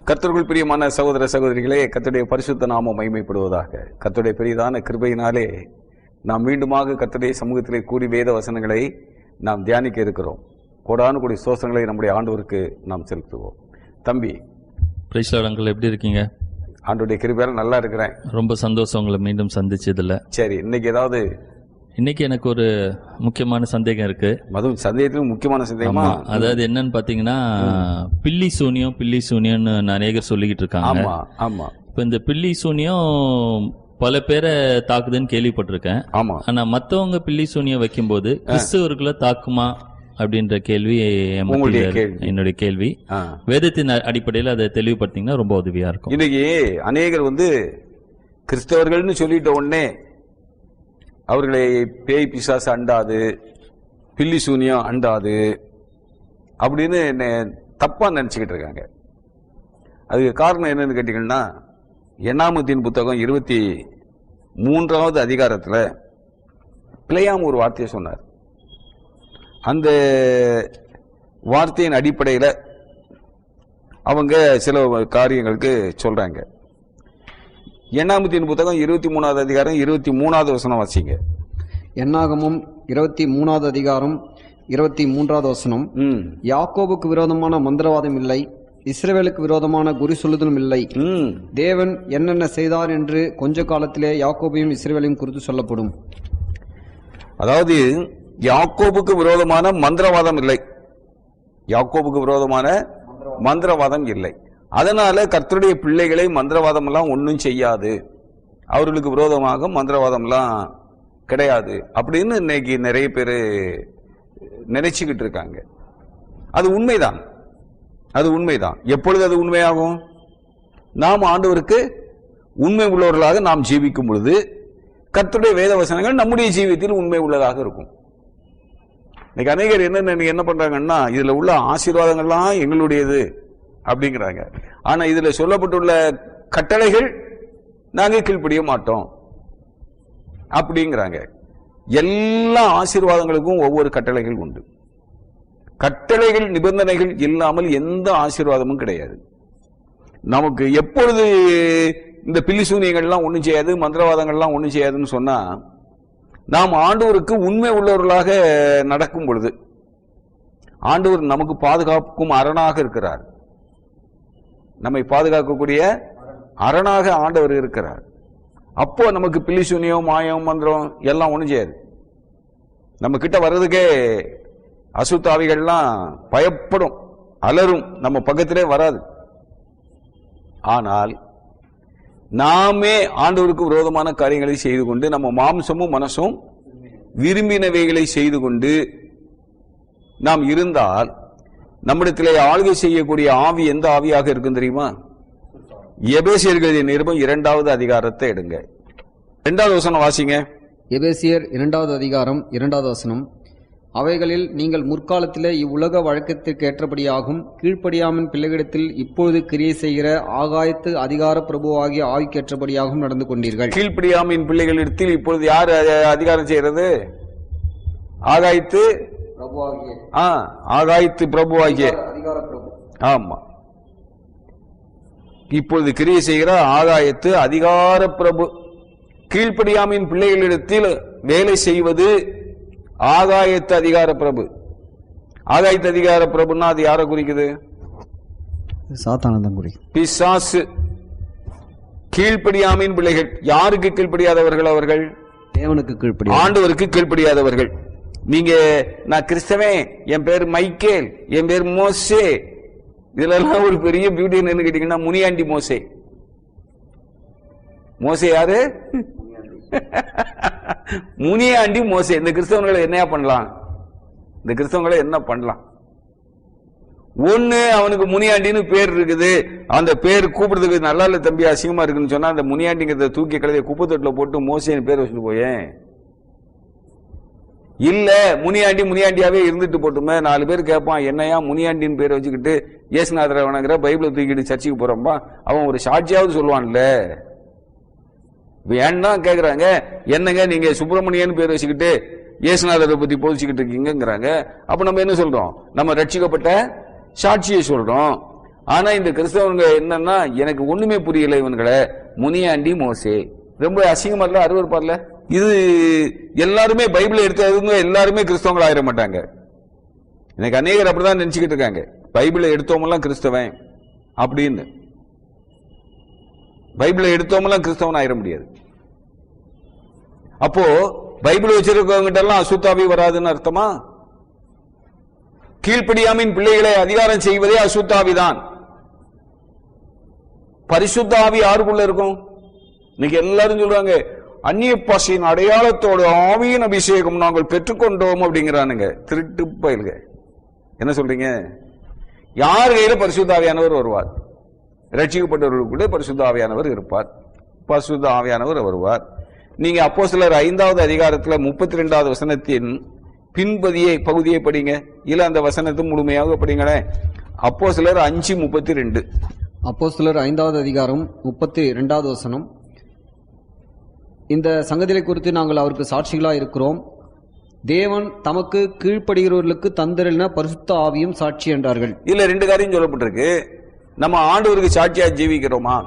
கர்த்தருக்குள் பிரியமான சகோதர சகோதரிகளே, கர்த்தருடைய பரிசுத்த நாமம் மகிமைப்படுவதாக. கர்த்தருடைய பெரிதான கிருபையினாலே நாம் மீண்டுமாக கர்த்தருடைய சமூகத்திலே கூடி வேத வசனங்களை நாம் தியானிக்க இருக்கிறோம். கோடானு கோடி ஸ்தோத்திரங்களை நம்முடைய ஆண்டவருக்கு நாம் செலுத்துவோம். தம்பி பிரைஸ் லார்ட் அங்கிள், எப்படி இருக்கீங்க? ஆண்டவருடைய கிருபையால நல்லா இருக்கிறேன். ரொம்ப சந்தோஷம் உங்களை மீண்டும் சந்திச்சதுல. சரி, இன்னைக்கு எனக்கு ஒரு முக்கியமான சந்தேகம் இருக்கு. அதுவும் சந்தேகத்திலும் முக்கியமான சந்தேகமா, அதாவது என்னன்னு பாத்தீங்கன்னா, பில்லி சூனியம்னு அநேகர் சொல்லிக்கிட்டு இருக்காங்க. ஆமா. இப்ப இந்த பில்லி சூனியம் பல பேரை தாக்குதுன்னு கேள்விப்பட்டிருக்கேன். ஆமா. ஆனா மத்தவங்க பில்லி சூனியம் வைக்கும் போது கிறிஸ்தவர்களை தாக்குமா அப்படின்ற கேள்வி என்னுடைய கேள்வி. வேதத்தின் அடிப்படையில் அதை தெளிவுபடுத்திங்கன்னா ரொம்ப உதவியா இருக்கும். இன்னைக்கு அநேகர் கிறிஸ்தவர்கள்னு சொல்லிட்ட உடனே அவர்களை பேய் பிசாசு அண்டாது, பில்லி சூனியம் அண்டாது அப்படின்னு தப்பா நினைச்சுக்கிட்டு இருக்காங்க. அதுக்கு காரணம் என்னன்னு கேட்டீங்கன்னா, எண்ணாமத்தின் புத்தகம் 23வது அதிகாரத்தில் பிழையாம ஒரு வார்த்தையை சொன்னார். அந்த வார்த்தையின் அடிப்படையில் அவங்க சில காரியங்களுக்கு சொல்றாங்க. எண்ணாமத்தின் புத்தகம் 23வது அதிகாரம் 23வது வசனம் வாசிங்க. எண்ணாகமும் 23வது அதிகாரம் 23வது வசனம். யாக்கோபுக்கு விரோதமான மந்திரவாதம் இல்லை, இஸ்ரவேலுக்கு விரோதமான குறி சொல்லுதலும் இல்லை. தேவன் என்னென்ன செய்தார் என்று கொஞ்ச காலத்திலே யாக்கோபையும் இஸ்ரவேலையும் குறித்து சொல்லப்படும். அதாவது யாக்கோபுக்கு விரோதமான மந்திரவாதம் இல்லை, யாக்கோபுக்கு விரோதமான மந்திரவாதம் இல்லை. அதனால கர்த்தருடைய பிள்ளைகளை மந்திரவாதம் எல்லாம் ஒன்றும் செய்யாது, அவர்களுக்கு விரோதமாக மந்திரவாதம் எல்லாம் கிடையாது அப்படின்னு இன்னைக்கு நிறைய பேர் நினைச்சுக்கிட்டு இருக்காங்க. அது உண்மைதான், அது உண்மைதான். எப்பொழுது அது உண்மையாகும்? நாம் ஆண்டவருக்கு உண்மை உள்ளவர்களாக நாம் ஜீவிக்கும் பொழுது கர்த்தருடைய வேத வசனங்கள் நம்முடைய ஜீவியத்தில் உண்மை உள்ளதாக இருக்கும். இன்னைக்கு அநேகர் என்ன பண்றாங்கன்னா, இதுல உள்ள ஆசீர்வாதங்கள்லாம் எங்களுடையது அப்படிங்கிறாங்க. ஆனா இதுல சொல்லப்பட்டுள்ள கட்டளைகள் நாங்க கீழ்ப்படிய மாட்டோம் அப்படிங்கிறாங்க. எல்லா ஆசீர்வாதங்களுக்கும் ஒவ்வொரு கட்டளைகள் உண்டு. கட்டளைகள் நிபந்தனைகள் இல்லாமல் எந்த ஆசீர்வாதமும் கிடையாது. நமக்கு எப்பொழுது இந்த பில்லி சூனியங்கள்லாம் ஒன்றும் செய்யாது, மந்திரவாதங்கள்லாம் ஒன்றும் செய்யாதுன்னு சொன்னா, நாம் ஆண்டவருக்கு உண்மை உள்ளவர்களாக நடக்கும் பொழுது ஆண்டவர் நமக்கு பாதுகாப்புக்கும் அரணாக இருக்கிறார். நம்மை பாதுகாக்கக்கூடிய அரணாக ஆண்டவர் இருக்கிறார். அப்போ நமக்கு பில்லி சூனியம், மாயம், மந்திரம் எல்லாம் ஒன்றும் செய்யாது. நம்ம கிட்ட வர்றதுக்கே அசுத்தாவிகள்லாம் பயப்படும், அலரும், நம்ம பக்கத்திலே வராது. ஆனால் நாமே ஆண்டவருக்கு விரோதமான காரியங்களை செய்து கொண்டு, நம்ம மாம்சமும் மனசும் விரும்பினவைகளை செய்து கொண்டு நாம் இருந்தால், நம்மிடத்திலே ஆளுகை செய்யக்கூடிய ஆவி எந்த ஆவியாக இருக்கும் தெரியுமா? எபேசியர் நிருபம் 2வது அதிகாரத்தை எடுங்க. 2வது வசனம் வாசிங்க. எபேசியர் 2வது அதிகாரம் 2வது வசனம். அவைகளில் நீங்கள் முற்காலத்திலே இவ்வுலக வழக்கத்திற்கு ஏற்றபடியாகும் கீழ்ப்படியாமின் பிள்ளைகளிடத்தில் இப்பொழுது கிரியை செய்கிற ஆகாயத்து அதிகார பிரபுவாகிய ஆவிக்கேற்றபடியாகவும் நடந்து கொண்டீர்கள். கீழ்ப்படியாமின் பிள்ளைகளிடத்தில் இப்பொழுது யார் அதிகாரம் செய்யறது? ஆகாயத்து பிரபுவாகிய, ஆகாயத்து பிரபுவாகிய அதிகார பிரபு. ஆமா, இப்பொழுது கிரியை செய்கிற ஆகாயத்து அதிகார பிரபு. கீழ்ப்படியாமின் பிள்ளைகளிடத்தில் வேலை செய்வது ஆகாயத்து அதிகார பிரபு. ஆகாயத்து அதிகார பிரபுன்னா அது யாரை குறிக்குது? சாத்தானதான் குறிக்கும், பிசாசு. கீழ்ப்படியாமின் பிள்ளைகள் யாருக்கு கீழ்ப்படியாதவர்கள்? அவர்கள் தேவனுக்கு கீழ்ப்படி, ஆண்டவருக்கு கீழ்ப்படியாதவர்கள். நீங்க, நான் கிறிஸ்தவன், என் பேர் மைக்கேல், என் பேர் மோசே, இதுல எல்லாம் ஒரு பெரிய பியூட்டி என்னன்னு கேட்டீங்கன்னா, முனியாண்டி மோசே. மோசே யாரு? முனியாண்டி மோசே. இந்த கிறிஸ்தவங்களை என்ன பண்ணலாம்? இந்த கிறிஸ்தவங்களை என்ன பண்ணலாம்? ஒண்ணு, அவனுக்கு முனியாண்டின்னு பேர் இருக்குது, அந்த பேர் கூப்பிடுறதுக்கு நல்லா இல்ல தம்பி, அசிங்கமா இருக்குன்னு சொன்னா அந்த முனியாண்டிங்கிறத தூக்கி கழுதைய குப்பை தொட்டில போட்டு மோசேன்னு பேர் வச்சுட்டு போயேன். இல்ல, முனியாண்டியாவே இருந்துட்டு போட்டுமே. 4 பேர் கேட்பான், என்னையா முனியாண்டின்னு பேர் வச்சுக்கிட்டு இயேசுநாதரை வணங்குற, பைபிளை தூக்கிட்டு சர்ச்சுக்கு போறோம்பா, அவன் ஒரு சாட்சியாவது சொல்லுவான்ல. ஏன்னா கேக்குறாங்க, என்னங்க நீங்க சுப்பிரமணியன் பேர் வச்சுக்கிட்டு இயேசுநாதரை பத்தி போதிச்சுக்கிட்டு இருக்கீங்கிறாங்க. அப்ப நம்ம என்ன சொல்றோம்? நம்ம ரட்சிக்கப்பட்ட சாட்சியை சொல்றோம். ஆனா இந்த கிறிஸ்தவங்க என்னன்னா, எனக்கு ஒண்ணுமே புரியல இவன்களை, முனியாண்டி மோசே, ரொம்ப அசிங்கமா இல்ல, அருவருப்பார்ல. இது எல்லாருமே பைபிளை எடுத்தவங்க எல்லாருமே கிறிஸ்தவங்கள் ஆயிட மாட்டாங்க. எனக்கு அநேகர் அப்படிதான் நினைச்சுக்கிட்டு இருக்காங்க, பைபிளை எடுத்தவங்கலாம் கிறிஸ்தவன் அப்படின்னு. பைபிளை எடுத்தவங்கலாம் கிறிஸ்தவன் ஆயிட முடியாது. அப்போ பைபிள் வச்சிருக்கவங்கிட்ட எல்லாம் அசுத்தாவி வராதுன்னு அர்த்தமா? கீழ்ப்படியாமின் பிள்ளைகளை அதிகாரம் செய்வதே அசுத்தாவிதான். பரிசுத்த ஆவி யாருக்குள்ள இருக்கும்? இன்னைக்கு எல்லாரும் சொல்றாங்க, அந்நிய பாஷையின் அடையாளத்தோடு ஆவியின் அபிஷேகம் நாங்கள் பெற்றுக்கொண்டோம் அப்படிங்கிறானுங்க. திருட்டு பயில்க. என்ன சொல்றீங்க? யார் கையில பரிசுத்த ஆவியானவர் வருவார்? ரட்சிக்கப்பட்டவர்களுக்குள்ளே பரிசுத்த ஆவியானவர் இருப்பார், பரிசுத்த ஆவியானவர் வருவார். நீங்க அப்போஸ்தலர் 5வது அதிகாரத்துல 32வது வசனத்தின் பகுதியை படிங்க, இல்ல அந்த வசனத்தை முழுமையாக படிங்களேன். அப்போஸ்தலர் 5:32. அப்போஸ்தலர் 5வது அதிகாரம் 32வது வசனம். இந்த சங்கதிகளை குறித்து நாங்கள் அவருக்கு சாட்சிகளா இருக்கிறோம். தேவன் தமக்கு கீழ்ப்படுகிறவர்களுக்கு தந்தரின பரிசுத்த ஆவியும் சாட்சி என்றார்கள். இல்ல 2 காரியம் சொல்லப்பட்டிருக்கு. நம்ம ஆண்டவருக்கு சாட்சியா ஜீவிக்கிறோமா?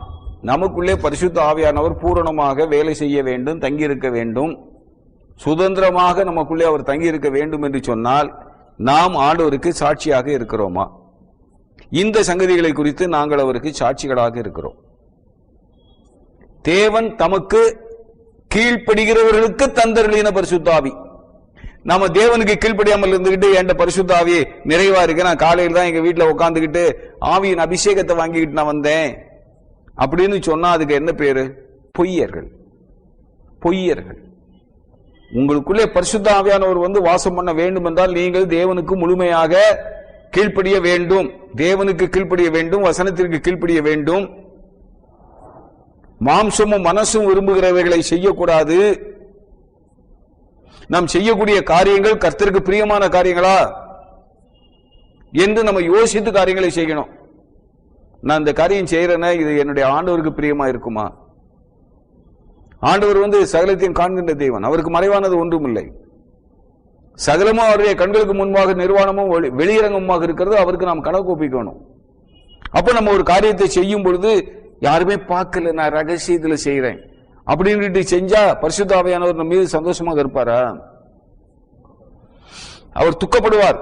நமக்குள்ளே பரிசுத்த ஆவியானவர் பூரணமாக வேலை செய்ய வேண்டும், தங்கியிருக்க வேண்டும், சுதந்திரமாக நமக்குள்ளே அவர் தங்கியிருக்க வேண்டும் என்று சொன்னால் நாம் ஆண்டவருக்கு சாட்சியாக இருக்கிறோமா? இந்த சங்கதிகளை குறித்து நாங்கள் அவருக்கு சாட்சிகளாக இருக்கிறோம். தேவன் தமக்கு கீழ்ப்படுகிறவர்களுக்கு தந்தருளின பரிசுத்த ஆவி. நாம தேவனுக்கு கீழ்ப்படியாமல் இருந்துகிட்டு என் பரிசுத்த ஆவி நிறைவா இருக்கு, நான் காலையில் தான் எங்க வீட்டுல உட்காந்துக்கிட்டு ஆவியின் அபிஷேகத்தை வாங்கிக்கிட்டு நான் வந்தேன் அப்படின்னு சொன்னா அதுக்கு என்ன பேரு? பொய்யர்கள். பொய்யர்கள். உங்களுக்குள்ளே பரிசுத்த ஆவியானவர் வந்து வாசம் பண்ண வேண்டும் என்றால் நீங்கள் தேவனுக்கு முழுமையாக கீழ்ப்படிய வேண்டும், தேவனுக்கு கீழ்ப்படிய வேண்டும், வசனத்திற்கு கீழ்ப்படிய வேண்டும். மாம்சமும் மனசும் விரும்புகிறவைகளை செய்யக்கூடாது. நாம் செய்யக்கூடிய காரியங்கள் கர்த்தருக்கு பிரியமான காரியங்களா என்று நம்ம யோசித்து காரியங்களை செய்யணும். நான் இந்த காரியம் செய்யறேன்னா இது என்னுடைய ஆண்டவருக்கு பிரியமா இருக்குமா? ஆண்டவர் வந்து சகலத்தையும் காண்கின்ற தேவன், அவருக்கு மறைவானது ஒன்றும் இல்லை. சகலமும் அவருடைய கண்களுக்கு முன்பாக நிர்வாணமும் வெளியரங்கமாக இருக்கிறது, அவருக்கு நாம் கணக்கு ஒப்பிக்கணும். அப்ப நம்ம ஒரு காரியத்தை செய்யும் பொழுது யாருமே பார்க்கல, நான் ரகசியத்துல செய்யறேன் அப்படின்னு செஞ்சா பரிசுத்த ஆவியானவர் நம்ம மீது சந்தோஷமாக இருப்பாரா? அவர் துக்கப்படுவார்.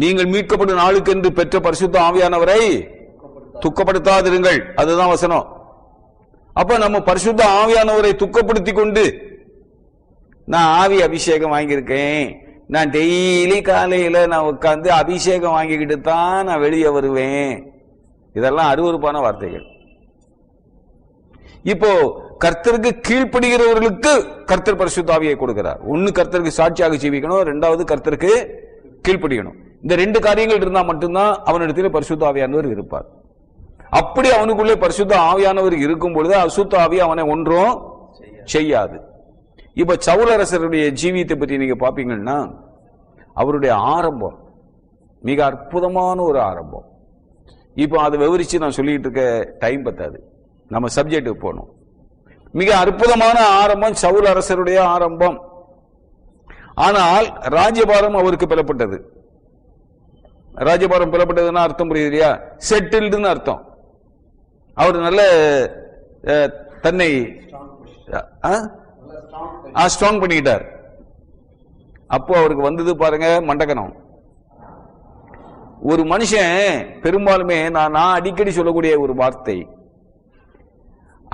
நீங்கள் மீட்கப்படும் நாளுக்கு என்று பெற்ற பரிசுத்த ஆவியானவரை துக்கப்படுத்தாதிருங்கள், அதுதான் வசனம். அப்ப நம்ம பரிசுத்த ஆவியானவரை துக்கப்படுத்தி கொண்டு நான் ஆவி அபிஷேகம் வாங்கியிருக்கேன், நான் டெய்லி காலையில நான் உட்கார்ந்து அபிஷேகம் வாங்கிக்கிட்டு தான் நான் வெளியே வருவேன், இதெல்லாம் அருவருப்பான வார்த்தைகள். இப்போ கர்த்தருக்கு கீழ்ப்படுகிறவர்களுக்கு கர்த்தர் பரிசுத்த ஆவியை கொடுக்கிறார். ஒன்னு கர்த்தருக்கு சாட்சியாக ஜீவிக்கணும், 2வது கர்த்தருக்கு கீழ்ப்படியணும். இந்த 2 காரியங்கள் இருந்தா மட்டும்தான் அவனிடத்தில் பரிசுத்த ஆவியானவர் இருப்பார். அப்படி அவனுக்குள்ளே பரிசுத்த ஆவியானவர் இருக்கும் பொழுது அசுத்த ஆவி அவனை ஒன்றும் செய்யாது. இப்ப சவுலரசருடைய ஜீவியத்தை பற்றி நீங்க பாப்பீங்கன்னா அவருடைய ஆரம்பம் மிக அற்புதமான ஒரு ஆரம்பம். இப்போ அதை விவரிச்சு நான் சொல்லிட்டு இருக்க டைம் பத்தாது, நம்ம சப்ஜெக்டுக்கு போகணும். மிக அற்புதமான ஆரம்பம் சவுல் அரசருடைய ஆரம்பம். ஆனால் ராஜ்யபாரம் அவருக்கு பெறப்பட்டது. ராஜ்யபாரம் பெறப்பட்டதுன்னா அர்த்தம் புரியுது இல்லையா? செட்டில்டுன்னு அர்த்தம். அவர் நல்ல தன்னை ஸ்ட்ராங் பண்ணிக்கிட்டார். அப்போ அவருக்கு வந்தது பாருங்க மண்டகனம். ஒரு மனுஷன் பெரும்பாலுமே நான் அடிக்கடி சொல்லக்கூடிய ஒரு வார்த்தை,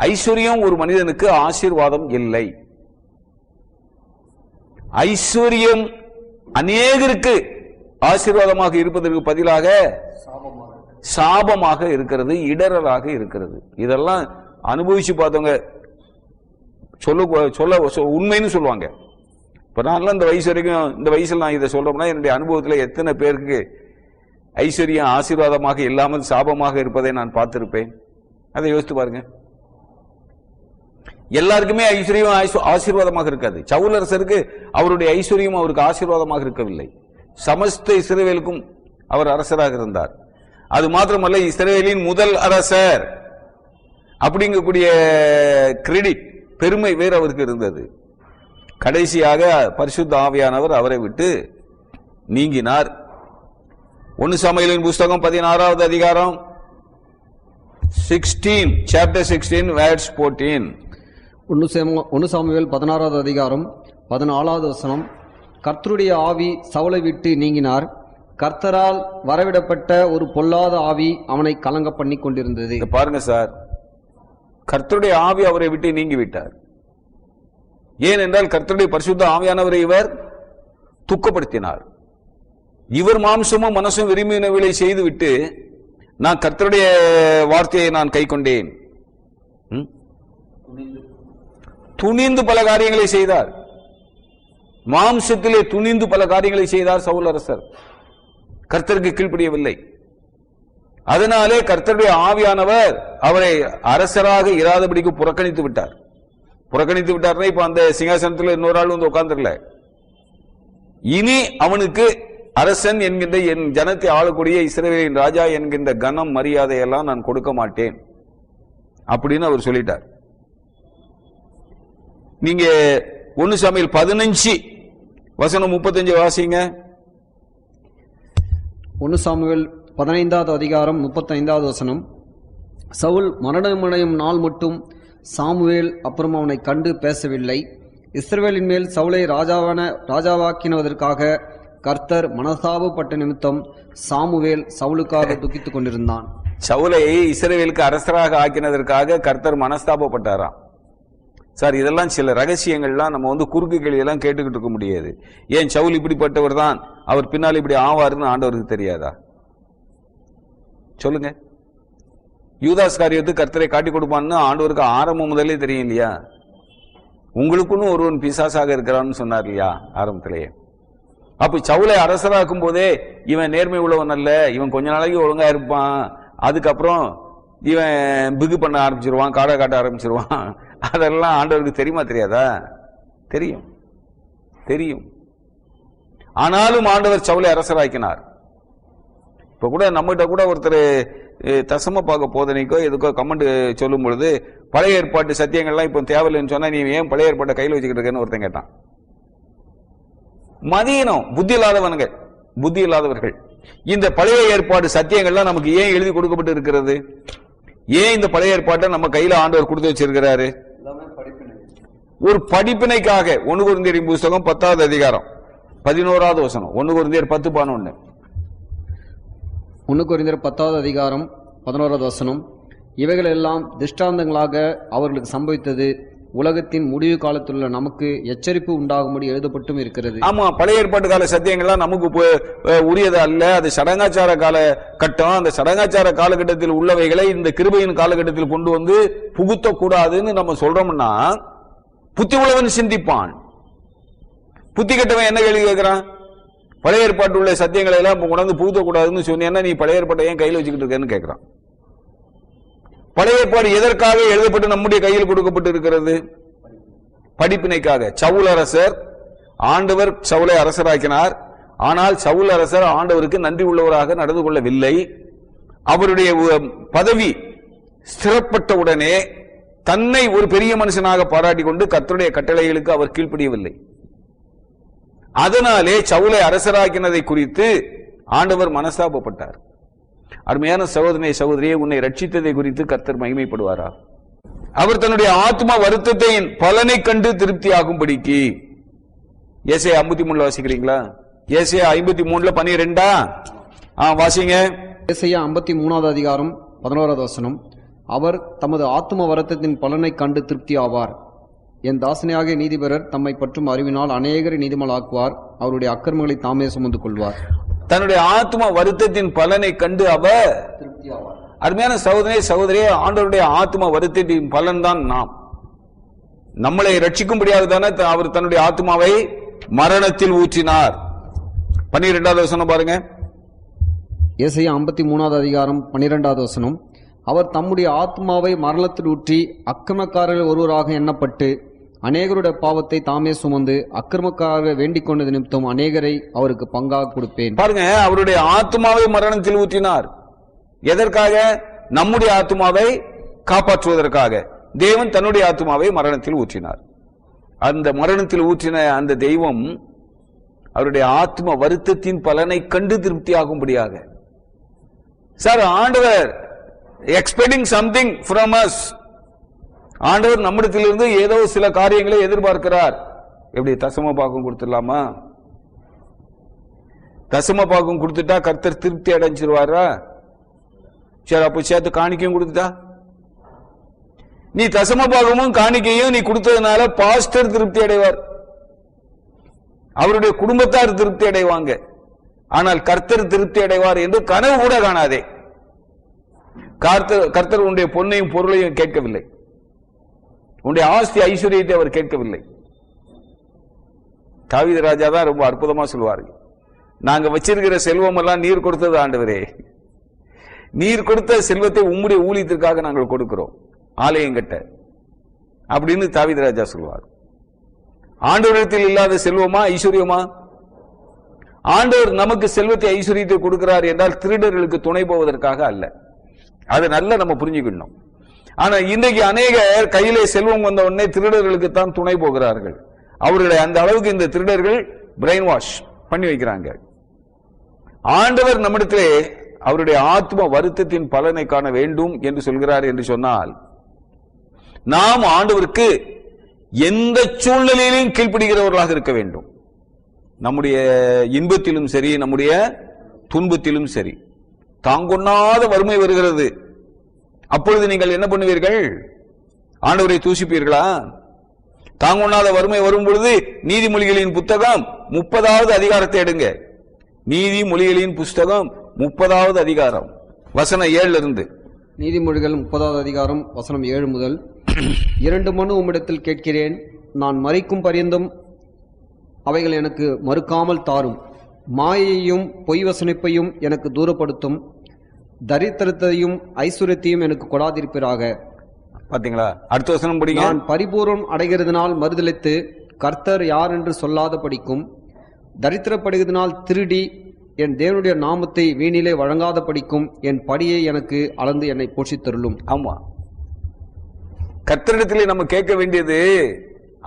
ஐஸ்வர்யம் ஒரு மனிதனுக்கு ஆசீர்வாதம் இல்லை. ஐஸ்வர்யம் அநேகருக்கு ஆசீர்வாதமாக இருப்பதற்கு பதிலாக சாபமாக இருக்கிறது, இடரலாக இருக்கிறது. இதெல்லாம் அனுபவிச்சு பார்த்தவங்க சொல்ல உண்மைன்னு சொல்லுவாங்க. இப்ப நான் இந்த வயசு வரைக்கும், இந்த வயசுல நான் இதை சொல்றோம்னா என்னுடைய அனுபவத்தில் எத்தனை பேருக்கு ஐஸ்வர்யம் ஆசீர்வாதமாக இல்லாமல் சாபமாக இருப்பதை நான் பார்த்திருப்பேன். அதை யோசித்து பாருங்க. எல்லாருக்குமே ஐஸ்வர்யம் ஆசீர்வாதமாக இருக்காது. சவுலரசருக்கு அவருடைய ஐஸ்வர்யம் அவருக்கு ஆசீர்வாதமாக இருக்கவில்லை. சமஸ்த இஸ்ரவேலுக்கும் அவர் அரசராக இருந்தார். அது மாத்திரமல்ல, இஸ்ரவேலின் முதல் அரசர் அப்படிங்கக்கூடிய கிரெடிட், பெருமை வேறு அவருக்கு இருந்தது. கடைசியாக பரிசுத்த ஆவியானவர் அவரை விட்டு நீங்கினார். 1 சாமுவேலின் புஸ்தகம் 16வது அதிகாரம் 16 chapter 16 verse 14. 1 சாமுவேல் 16வது அதிகாரம் 14வது வசனம். கர்த்தருடைய ஆவி சவுலை விட்டு நீங்கினார். கர்த்தரால் வரவிடப்பட்ட ஒரு பொல்லாத ஆவி அவனை கலங்க பண்ணி கொண்டிருந்தது. பாருங்க சார், கர்த்தருடைய ஆவி அவரை விட்டு நீங்கி விட்டார். ஏனென்றால் கர்த்தருடைய பரிசுத்த ஆவியானவரை இவர் துக்கப்படுத்தினார். இவர் மாம்சமும் மனசும் விரும்பினவளை செய்துவிட்டு நான் கர்த்தருடைய வார்த்தையை நான் கை கொண்டேன், துணிந்து பல காரியங்களை செய்தார். மாம்சத்திலே துணிந்து பல காரியங்களை செய்தார் சவுல் அரசர். கர்த்தருக்கு கீழ்ப்படியவில்லை. அதனாலே கர்த்தருடைய ஆவியானவர் அவரை அரசராக இராதபடிக்கு புறக்கணித்து விட்டார். புறக்கணித்து விட்டார்னா இப்ப அந்த சிங்காசனத்தில் இன்னொரு ஆள் வந்து உட்கார்ந்துடல. இனி அவனுக்கு அரசன் என்கின்ற என் ஜனத்தை ஆளக்கூடிய இஸ்ரவேலின் ராஜா என்கின்ற கனம் மரியாதையெல்லாம் நான் கொடுக்க மாட்டேன் அப்படின்னு அவர் சொல்லிட்டார். நீங்க 1 சாமுவேல் 15 வசனம் 35 வாசிங்க. 1 சாமுவேல் 15வது அதிகாரம் 35வது வசனம். சவுல் மரணமடையும் நாள் மட்டும் சாமுவேல் அப்புறம் அவனை கண்டு பேசவில்லை. இஸ்ரவேலின் மேல் சவுலை ராஜாவாக்கினதற்காக கர்த்தர் மனசாபப்பட்ட நிமித்தம் சாமுவேல் சவுலுக்காக துக்கித்துக் கொண்டிருந்தான். சவுலை இஸ்ரவேலுக்கு அரசராக ஆக்கினதற்காக கர்த்தர் மனஸ்தாபப்பட்டாராம். சார், இதெல்லாம் சில ரகசியங்கள்லாம் நம்ம வந்து குறுக்கு கேள்வியெல்லாம் கேட்டுக்கிட்டு இருக்க முடியாது. ஏன் சவுல் இப்படிப்பட்டவர் தான், அவர் பின்னால் இப்படி ஆவாருன்னு ஆண்டவருக்கு தெரியாதா? சொல்லுங்க. யூதாஸ் காரியத்துக்கு கர்த்தரை காட்டி கொடுப்பான்னு ஆண்டவருக்கு ஆரம்பம் முதலே தெரியும் இல்லையா? உங்களுக்குன்னு ஒருவன் பிசாசாக இருக்கிறான்னு சொன்னார் இல்லையா ஆரம்பத்திலேயே? அப்ப சவுலை அரசராக்கும் போதே இவன் நேர்மை உள்ளவன் அல்ல, இவன் கொஞ்ச நாளைக்கு ஒழுங்கா இருப்பான், அதுக்கப்புறம் இவன் பிகு பண்ண ஆரம்பிச்சிருவான், காடை காட்ட ஆரம்பிச்சிருவான். அதெல்லாம் ஆண்டவருக்கு தெரியுமா தெரியாதா? தெரியும், தெரியும். ஆனாலும் ஆண்டவர் சவுலை அரசராக்கினார். இப்ப கூட நம்மகிட்ட கூட ஒருத்தர் தசம பார்க்க போதனைக்கோ எதுக்கோ கமெண்ட் சொல்லும் பொழுது பழைய ஏற்பாட்டு சத்தியங்கள்லாம் இப்போ தேவையில்லைன்னு சொன்னா நீ ஏன் பழைய ஏற்பாட்டை கையில் வச்சுக்கிட்டு இருக்கேன்னு ஒருத்தன் கேட்டான். மதியனம் புத்தி இல்லாதவர்கள் இந்த பழைய ஏற்பாடு சத்தியங்கள்லாம் நமக்கு ஏன் எழுதி கொடுக்கப்பட்டு இருக்கிறது? ஏன் இந்த பழைய ஏற்பாட்டை நம்ம கையில ஆண்டவர் கொடுத்து வச்சிருக்கிறாரு? ஒரு படிப்பினைக்காக. 1 கொரிந்தியர் புஸ்தகம் 10வது அதிகாரம் 11வது வசனம். 1 கொரிந்தியர் 10:11. 1 கொரிந்தியர் 10வது அதிகாரம் 11வது வசனம். இவைகள் எல்லாம் திஷ்டாந்தங்களாக அவர்களுக்கு சம்பவித்தது, உலகத்தின் முடிவு காலத்தில் உள்ள நமக்கு எச்சரிப்பு உண்டாகும்படி எழுதப்பட்டும் இருக்கிறது. ஆமா, பழைய ஏற்பாட்டு கால சத்தியங்கள்லாம் நமக்கு உரியது அல்ல. அது சடங்காச்சார கால கட்டம். அந்த சடங்காச்சார காலகட்டத்தில் உள்ளவைகளை இந்த கிருபையின் காலகட்டத்தில் கொண்டு வந்து புகுத்த கூடாதுன்னு நம்ம சொல்றோம்னா புத்தி உள்ளவன் சிந்திப்பான். புத்தி கட்டவன் என்ன கேள்வி கேட்கிறான்? பழைய ஏற்பாட்டு உள்ள சத்தியங்களை எல்லாம் கொண்டாந்து புகுத்த கூடாதுன்னு சொன்னீங்கன்னா நீ பழைய ஏற்பாட்டை ஏன் கையில் வச்சுக்கிட்டு இருக்கேன்னு கேட்கிறான். பழைய ஏற்பாடு எதற்காக எழுதப்பட்டு நம்முடைய கையில் கொடுக்கப்பட்டு இருக்கிறது? படிப்பினைக்காக. சவுல் அரசர், ஆண்டவர் சவுலை அரசராக்கினார். ஆனால் சவுல் அரசர் ஆண்டவருக்கு நன்றி உள்ளவராக நடந்து கொள்ளவில்லை. அவருடைய பதவி ஸ்திரப்பட்ட உடனே தன்னை ஒரு பெரிய மனுஷனாக பாராட்டி கொண்டு கர்த்தருடைய கட்டளைகளுக்கு அவர் கீழ்ப்படியவில்லை. அதனாலே சவுலை அரசராக்கினதை குறித்து ஆண்டவர் மனஸ்தாபப்பட்டார். அருமையான சகோதரனே சகோதரியே, உன்னை ரட்சித்ததை குறித்து கர்த்தர் மகிமைப்படுவாரா? அவர் தன்னுடைய ஆத்மா வருத்தத்தின் பலனை கண்டு திருப்தி ஆகும்படிக்கு. ஏசாயா 53 வாசிக்கிறீங்களா? ஏசாயா 53 12 வாசிங்க. ஏசாயா 53வது அதிகாரம் 11வது வசனம். அவர் தமது ஆத்ம வருத்தத்தின் பலனை கண்டு திருப்தி ஆவார். என் தாசனையாகிய நீதிபரர் தம்மை பற்றும் அறிவினால் அநேகரை நீதிமலாக்குவார். அவருடைய அக்கிரமங்களை தாமே சுமந்து கொள்வார். தன்னுடைய ஆத்ம வருத்தத்தின் பலனை கண்டு அவர் திருப்தி ஆவார். அருமையான சகோதரே சகோதரியே, ஆண்டவருடைய ஆத்ம வருத்தத்தின் பலன் தான் நாம். நம்மளை ரட்சிக்கும்படியாக தானே அவர் தன்னுடைய ஆத்மாவை மரணத்தில் ஊற்றினார். 12வது வசனம் பாருங்க. ஏசாயா 53வது அதிகாரம் 12வது வசனம். அவர் தம்முடைய ஆத்மாவை மரணத்தில் ஊற்றி அக்கிரமக்காரர்கள் ஒருவராக எண்ணப்பட்டு அநேகருடைய பாவத்தை தாமே சுமந்து அக்கிரமக்காரர்கள் வேண்டிக் கொண்டது நிமித்தம் அநேகரை அவருக்கு பங்காக கொடுப்பேன். பாருங்க, அவருடைய ஆத்மாவை மரணத்தில் ஊற்றினார். எதற்காக? நம்முடைய ஆத்மாவை காப்பாற்றுவதற்காக. தேவன் தன்னுடைய ஆத்மாவை மரணத்தில் ஊற்றினார். அந்த மரணத்தில் ஊற்றின அந்த தெய்வம், அவருடைய ஆத்ம வருத்தத்தின் பலனை கண்டு திருப்தியாகும்படியாக. சார், ஆண்டவர் எக்ஸ்பெக்டிங் சம்திங் ஃப்ரம் அஸ். ஆண்டவர் நம்மிடத்திலிருந்து ஏதோ சில காரியங்களை எதிர்பார்க்கிறார். எப்படி தசம பாகம் கொடுத்துடலாமா? தசம பாகம் கொடுத்துட்டா கர்த்தர் திருப்தி அடைஞ்சிருவாரா? சரி, அப்ப சேர்த்து காணிக்கையும் கொடுத்துட்டா? நீ தசம பாகமும் காணிக்கையும் நீ கொடுத்ததுனால பாஸ்டர் திருப்தி அடைவார், அவருடைய குடும்பத்தார் திருப்தி அடைவாங்க. ஆனால் கர்த்தர் திருப்தி அடைவார் என்று கனவு கூட காணாதே. கர்த்தர் உன்னுடைய பொன்னையும் பொருளையும் கேட்கவில்லை, உன்னுடைய ஆஸ்தி ஐஸ்வர்யத்தை அவர் கேட்கவில்லை. தாவீது ராஜா தான் ரொம்ப அற்புதமா சொல்வார்கள், நாங்க வச்சிருக்கிற செல்வம் எல்லாம் நீர் கொடுத்தது ஆண்டவரே, நீர் கொடுத்த செல்வத்தை உம்முடைய ஊழியத்திற்காக நாங்கள் கொடுக்கிறோம், ஆலயம் கட்ட அப்படின்னு தாவீது ராஜா சொல்வார். ஆண்டவரிடத்தில் இல்லாத செல்வமா ஐஸ்வர்யமா? ஆண்டவர் நமக்கு செல்வத்தை ஐஸ்வர்யத்தை கொடுக்கிறார் என்றால் திருடர்களுக்கு துணை போவதற்காக அல்ல. அதை நல்லா நம்ம புரிஞ்சுக்கணும். ஆனா இன்றைக்கு அநேகர் கையிலே செல்வம் வந்த உடனே திருடர்களுக்கு தான் துணை போகிறார்கள். அவர்களை அந்த அளவுக்கு இந்த திருடர்கள் பிரெயின் வாஷ் பண்ணி வைக்கிறாங்க. ஆண்டவர் நம்மிடத்திலே அவருடைய ஆத்ம வருத்தத்தின் பலனை காண வேண்டும் என்று சொல்கிறார் என்று சொன்னால், நாம் ஆண்டவருக்கு எந்த சூழ்நிலையிலும் கீழ்ப்படுகிறவர்களாக இருக்க வேண்டும். நம்முடைய இன்பத்திலும் சரி, நம்முடைய துன்பத்திலும் சரி. தாங்கொண்ணாத வறுமை வருகிறது, அப்பொழுது நீங்கள் என்ன பண்ணுவீர்கள்? ஆண்டவரை தூசிப்பீர்களா? தாங்கொண்ணாத வறுமை வரும் பொழுது நீதிமொழிகளின் புத்தகம் 30வது அதிகாரத்தை எடுங்க. நீதிமொழிகளின் புஸ்தகம் 30வது அதிகாரம் வசனம் 7 இருந்து. நீதிமொழிகள் 30வது அதிகாரம் வசனம் 7 முதல். 2 மனு உம்மிடத்தில் கேட்கிறேன், நான் மரிக்கும் பரியந்தம் அவைகள் எனக்கு மறுக்காமல் தாரும். மாயையும் பொய் வசனிப்பையும் எனக்கு தூரப்படுத்தும். தரித்திரத்தையும் ஐஸ்வர்யத்தையும் எனக்கு கொடாதிருப்பீராக. பாத்தீங்களா? அடுத்த வசனம் படிங்க. நான் பரிபூர்ணம் அடைகிறதுனால் மறுதலித்து கர்த்தர் யார் என்று சொல்லாத படிக்கும். தரித்திரப்படுகிறதுனால் திருடி என் தேவனுடைய நாமத்தை வீணிலே வழங்காத படிக்கும். என் படியை எனக்கு அளந்து என்னை போஷித்தருளும். ஆமா, கர்த்தரிடத்திலே நம்ம கேட்க வேண்டியது,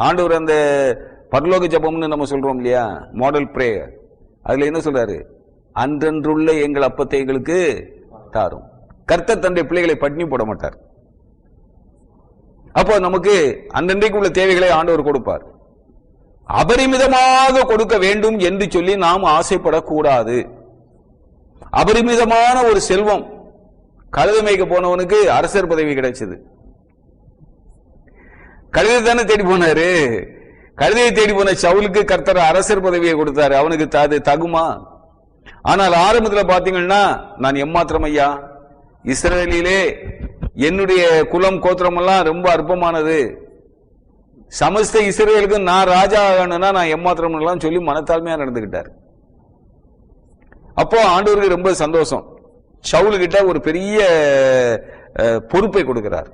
ஆண்டவர் அந்த பரலோக ஜபம்னு நம்ம சொல்றோம் இல்லையா, மாடல் பிரேயர், அதுல என்ன சொல்றாரு? அன்றன்றுள்ள எங்கள் அப்பத்தை எங்களுக்கு தாரும். கர்த்தர் தன்னுடைய பிள்ளைகளை பட்டினி போட மாட்டார். அப்போ நமக்கு அன்றன்றைக்கு உள்ள தேவைகளை ஆண்டவர் கொடுப்பார். அபரிமிதமாக கொடுக்க வேண்டும் என்று சொல்லி நாம் ஆசைப்படக்கூடாது. அபரிமிதமான ஒரு செல்வம், கழுதை மேய்க்க போனவனுக்கு அரசர் பதவி கிடைச்சது. கழுதை தானே தேடி போனாரு. கழுதையை தேடி போன சவுலுக்கு கர்த்தர் அரசர் பதவியை கொடுத்தாரு. அவனுக்கு அது தகுமா? ஆனால் ஆரம்பத்தில் பாத்தீங்கன்னா, நான் எம்மாத்திரம் ஐயா, இஸ்ரவேலிலே என்னுடைய குலம் கோத்திரம் எல்லாம் ரொம்ப அற்பமானது, சமஸ்த இஸ்ரவேலுக்கு நான் ராஜா ஆகணும்னா நான் எம்மாத்திரம் எல்லாம் சொல்லி மனத்தாழ்மையா நடந்துகிட்டார். அப்போ ஆண்டவருக்கு ரொம்ப சந்தோஷம். சவுலுகிட்ட ஒரு பெரிய பொறுப்பை கொடுக்கிறார்.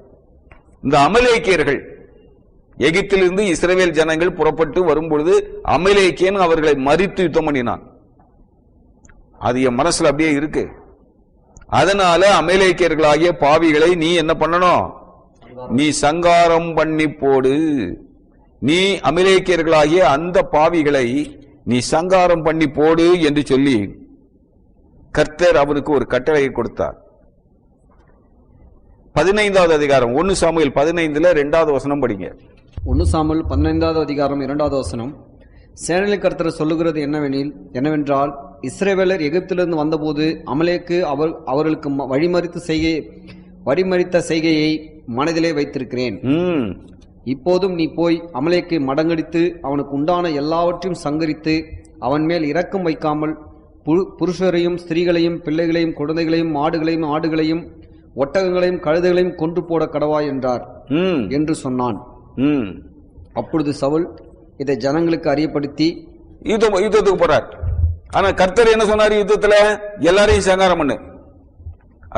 இந்த அமலேக்கியர்கள், எகிப்திலிருந்து இஸ்ரவேல் ஜனங்கள் புறப்பட்டு வரும்பொழுது அமலேக்கியன் அவர்களை மரித்து யுத்தம் பண்ணினான். அது என் மனசுல அப்படியே இருக்கு. அதனால அமலேக்கியர்களாகிய பாவிகளை நீ என்ன பண்ணணும்? நீ சங்காரம் பண்ணி போடு. நீ அமலேக்கியர்களாகிய அந்த பாவிகளை நீ சங்காரம் பண்ணி போடு என்று சொல்லி கர்த்தர் அவனுக்கு ஒரு கட்டளையை கொடுத்தார். 15வது அதிகாரம் 1 சாமுவேல் 15ல 2வது வசனம் படிங்க. 1 சாமுவேல் 15வது அதிகாரம் 2வது வசனம். சேனைகளின் கர்த்தர் சொல்லுகிறது என்னவென்றால், இஸ்ரவேலர் எகிப்திலிருந்து வந்தபோது அமலேக்கு அவர்களுக்கு வழிமறித்த செய்கையை மனதிலே வைத்திருக்கிறேன். இப்போதும் நீ போய் அமலேக்கை மடங்கடித்து அவனுக்கு உண்டான எல்லாவற்றையும் சங்கரித்து அவன் மேல் இரக்கம் வைக்காமல் புருஷரையும் ஸ்திரீகளையும் பிள்ளைகளையும் குழந்தைகளையும் மாடுகளையும் ஆடுகளையும் ஒட்டகங்களையும் கழுதைகளையும் கொன்று போட கடவாய் என்றார் என்று சொன்னான். அப்பொழுது சவுல் இதை ஜனங்களுக்கு அறியப்படுத்தி யுத்தத்துக்கு போறார். ஆனா கர்த்தர் என்ன சொன்னார்? யுத்தத்துல எல்லாரையும் சங்காரம் பண்ணு,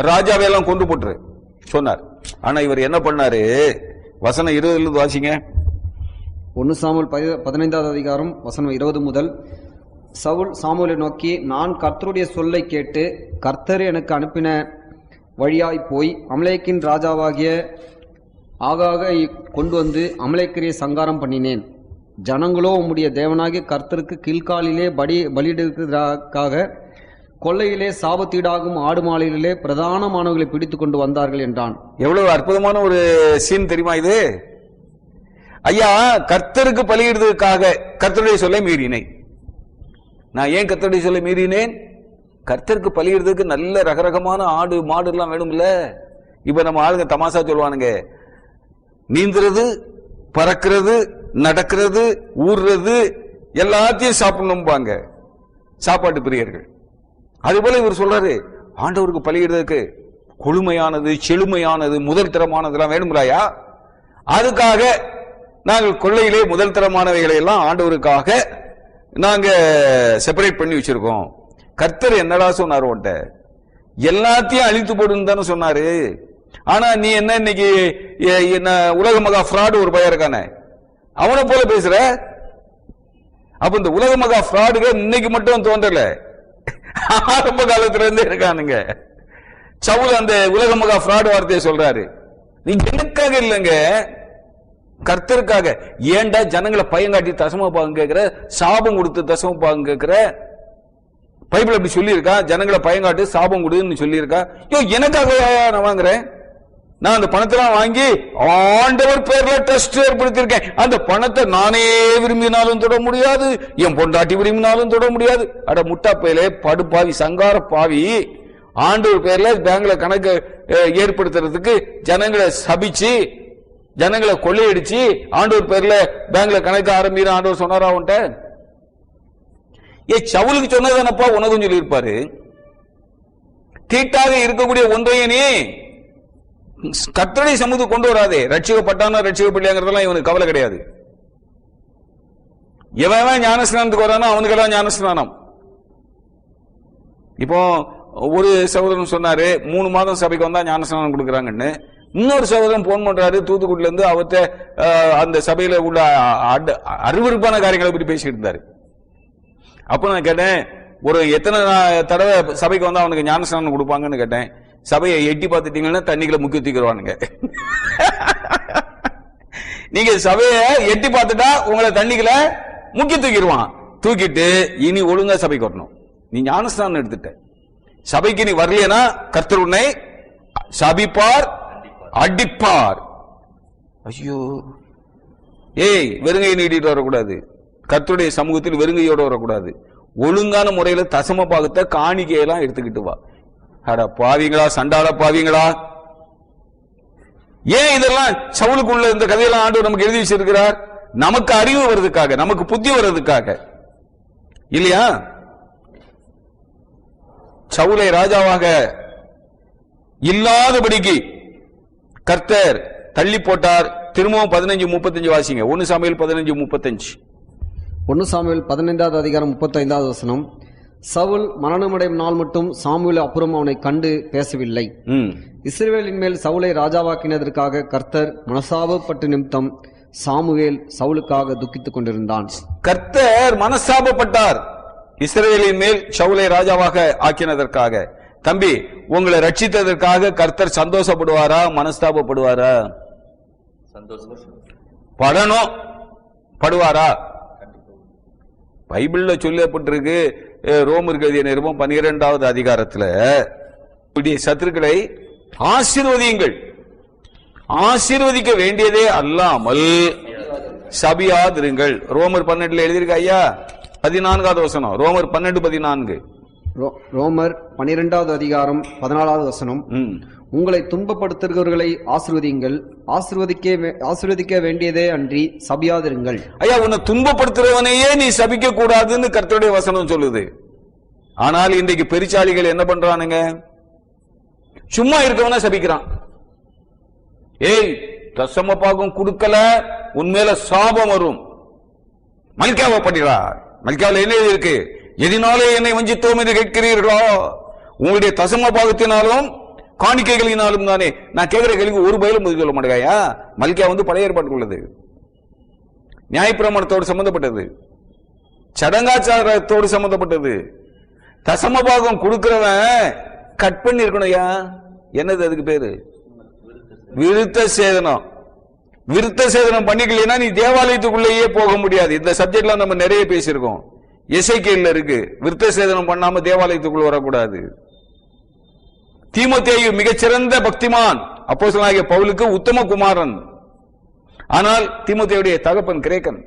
ராஜாவையெல்லாம் கொண்டு போட்டுரு சொன்னார். ஆனா இவர் என்ன பண்ணாரு? வசனம் 20 வாசிங்க. 1 சாமுவேல் 15வது அதிகாரம் வசனம் 20 முதல். சவுல் சாமுவேலை நோக்கி, நான் கர்த்தருடைய சொல்லை கேட்டு கர்த்தர் எனக்கு அனுப்பின வழியாய் போய் அமலேக்கின் ராஜாவாகிய ஆகாகை கொண்டு வந்து அமலேக்கரை சங்காரம் பண்ணினேன். ஜனங்களோ உம்முடைய தேவனாகிய கர்த்தருக்கு கீழ்காலிலே பலியிடுவதற்காக கொள்ளையிலே சாபத்தீடாகும் ஆடு மாளிலே பிரதானமானவர்களை பிடித்துக் கொண்டு வந்தார்கள் என்றான். எவ்வளவு அற்புதமான ஒரு சீன் தெரியுமா இது? ஐயா, கர்த்தருக்கு பலியிடுவதற்காக கர்த்தருடைய சொல்லை மீறினேன். நான் ஏன் கர்த்தருடைய சொல்லை மீறினேன்? கர்த்தருக்கு பலியிடுறதுக்கு நல்ல ரகரகமான ஆடு மாடு எல்லாம் வேணும்ல. இப்ப நம்ம ஆளுங்க தமாசா சொல்லுவானுங்க, நீந்துறது, பறக்கிறது, நடக்கிறது, ஊர்றது எல்லாத்தையும் சாப்பிடணும்பாங்க சாப்பாட்டு பிரியர்கள். அது போல இவர் சொல்றாரு, ஆண்டவருக்கு பலியிடுறதுக்கு கொழுமையானது, செழுமையானது, முதல் தரமானதெல்லாம் வேணும்லாயா? அதுக்காக நாங்கள் கொள்ளையிலே முதல் தரமானவைகளை எல்லாம் ஆண்டவருக்காக நாங்க செப்பரேட் பண்ணி வச்சிருக்கோம். கர்த்தர் என்னடா சொன்னார்? உன்ட்ட எல்லாத்தையும் அழித்து போடுன்னு தானே சொன்னாரு. ஆனா நீ என்ன இன்னைக்கு என்ன உலக மகா ஃப்ராடு ஒரு பையன் இருக்கானே, அவனை போல பேசுற. அப்ப இந்த உலக மகா ஃப்ராடுக இன்னைக்கு மட்டும் தோன்றல, ஆரம்ப காலத்துல இருந்தே இருக்கானுங்க. சவுல் அந்த உலக மகா ஃப்ராடு வார்த்தையை சொல்றாரு. நீங்க எனக்காக இல்லைங்க, கர்த்தருக்காக. ஏண்டா ஜனங்களை பயங்காட்டி தசம பாகம் கேட்கிற, சாபம் கொடுத்து தசம பாகம் கேட்கிற? பைபிள் அப்படி சொல்லியிருக்கா? ஜனங்களை பயங்காட்டு சாபம் கொடுன்னு சொல்லியிருக்கா? எனக்காக நான் வாங்குறேன். நான் அந்த பணத்தெல்லாம் வாங்கி ஆண்டவர் பேர்ல ட்ரஸ்ட் ஏற்படுத்தியிருக்கேன். அந்த பணத்தை நானே விரும்பினாலும் தொட முடியாது, என் பொண்டாட்டி விரும்பினாலும் தொட முடியாது. அட முட்டா பையிலே, படுப்பாவி, சங்கார பாவி. ஆண்டவர் பேர்ல பேங்க்ல கணக்கு ஏற்படுத்துறதுக்கு ஜனங்களை சபிச்சு, ஜனங்களை கொள்ளையடிச்சு, ஆண்டவர் பேர்ல பேங்க்ல கணக்கு ஆரம்பிக்கிற ஆண்டவர் சொன்னாரா உன்ட்ட? சவுலுக்கு சொன்னதானப்பா உனக்கும் சொல்லியிருப்பாரு. தீட்டாக இருக்கக்கூடிய ஒன்றையும் நீ கர்த்தருடைய சமூகத்துக்கு கொண்டு வராதே. ரட்சிக்கப்பட்டானா ரட்சிக்கப்படலையாங்கிறதெல்லாம் இவனுக்கு கவலை கிடையாது. எவன் ஞானஸ்நானத்துக்கு வரானோ அவனுக்கெல்லாம் ஞானஸ்நானம். இப்போ ஒரு சகோதரன் சொன்னாரு, 3 மாதம் சபைக்கு வந்தா ஞானஸ்நானம் கொடுக்குறாங்கன்னு. இன்னொரு சகோதரன் போன் பண்றாரு தூத்துக்குடில இருந்து, அவர்கிட்ட அந்த சபையில உள்ள அருவருப்பான காரியங்களை பற்றி பேசிட்டு இருந்தாரு. அப்ப நான் கேட்டேன், ஒரு எத்தனை தடவை சபைக்கு வந்தா அவனுக்கு ஞானஸ்நானம் கொடுப்பாங்கன்னு கேட்டேன். சபையை எட்டி பார்த்துட்டீங்கன்னா தண்ணிக்குள்ள முக்கி தூக்கிடுவானுங்க. நீங்க சபையை எட்டி பார்த்துட்டா உங்களை தண்ணிக்குள்ள முக்கி தூக்கிடுவான். தூக்கிட்டு இனி ஒழுங்கா சபைக்கு வரணும். நீ ஞானஸ்நானம் எடுத்துட்ட, சபைக்கு நீ வரலையனா கர்த்தர் உன்னை சபிப்பார், அடிப்பார். ஐயோ, வெறுங்கையை நீட்டிட்டு வரக்கூடாது. கர்த்தருடைய சமூகத்தில் வெறுங்கையோட வரக்கூடாது. ஒழுங்கான முறையில தசம பாகத்தை காணிக்கையெல்லாம் எடுத்துக்கிட்டு வா. அட பாவீங்களா, சண்டாள பாவீங்களா! ஏன் இதெல்லாம் சவுலுக்குள்ள இந்த கதையெல்லாம் ஆண்டவர் நமக்கு எழுதி வச்சிருக்கிறார்? நமக்கு அறிவு வர்றதுக்காக, நமக்கு புத்தி வர்றதுக்காக இல்லையா? சவுலை ராஜாவாக இல்லாதபடிக்கு கர்த்தர் தள்ளி போட்டார். திரும்பவும் 15:35 வாசிங்க. 1 சாமுவேல் 15:35. 1 சாமுவேல் 15வது அதிகாரம் 35வது வசனம். சவுல் மரணமடையும் நாள் மட்டும் சாமுவேல் அப்புறம் அவனை கண்டு பேசவில்லை. இஸ்ரவேலின் மேல் சவுலை ராஜாவாக்கினதற்காக கர்த்தர் மனசாபப்பட்டு நிமித்தம் சாமுவேல் சவுலுக்காக துக்கித்துக் கொண்டிருந்தான். கர்த்தர் மனசாபப்பட்டார் இஸ்ரவேலின் மேல் சவுலை ராஜாவாக ஆக்கினதற்காக. தம்பி, உங்களை ரட்சித்ததற்காக கர்த்தர் சந்தோஷப்படுவாரா, மனஸ்தாபப்படுவாரா? படணும். படுவாரா? பைபிள்ல சொல்லப்பட்டிருக்கு. ரோமருக்கு எழுதிய நிருபம் 12வது அதிகாரத்துல, சத்துருக்களை ஆசீர்வதியுங்கள், ஆசீர்வதிக்க வேண்டியதே அல்லாமல் சபியாதிருங்கள். ரோமர் 12 எழுதியிருக்க ஐயா, 14வது வசனம். ரோமர் 12:14. ரோமர் 12வது அதிகாரம் 14வது வசனம். உங்களை துன்பப்படுத்துகிறவர்களை ஆசீர்வதியுங்கள், ஆசீர்வதிக்க வேண்டியதே அன்றி சபியாதிருங்கள். ஐயா, உன்னை துன்பப்படுத்துறவனையே நீ சபிக்க கூடாதுன்னு கர்த்தருடைய வசனம் சொல்லுது. ஆனால் இன்றைக்கு பெரிச்சாளிகள் என்ன பண்றானுங்க? சும்மா இருக்கவன சபிக்கிறான். தசம பாகம் கொடுக்கல, உன்மேல சாபம் வரும். மல்கியாவை படிக்கிறார். மல்கியாவில் என்ன இருக்கு? எதினாலே என்னை வஞ்சித்தோம் என்று கேட்கிறீர்களோ? உங்களுடைய தசம பாகத்தினாலும் காணிக்கைகளினாலும் தானே. நான் கேட்கிற கேள்விக்கு ஒரு பதிலும் பதில் சொல்ல மாட்டேங்கயா. மல்கியா பழைய ஏற்பாட்டுக்கு உள்ளது, நியாயப்பிரமாணத்தோடு சம்பந்தப்பட்டது, சடங்காச்சாரத்தோடு சம்பந்தப்பட்டது. தசம பாகம் கொடுக்கிறவன் கட் பண்ணி இருக்கணும். என்னது அதுக்கு பேரு? விருத்த சேதனம். விருத்த சேதனம் பண்ணிக்கலைன்னா நீ தேவாலயத்துக்குள்ளேயே போக முடியாது. இந்த சப்ஜெக்ட்லாம் நம்ம நிறைய பேசியிருக்கோம். எசேக்கியேல்ல இருக்கு, விருத்த சேதனம் பண்ணாம தேவாலயத்துக்குள்ள வரக்கூடாது. தீமோத்தேயு மிகச்சிறந்த பக்திமான், அப்போஸ்தலனாகிய பவுலுக்கு உத்தம குமாரன். ஆனால் தீமோத்தேயுடைய தகப்பன் கிரேக்கன்.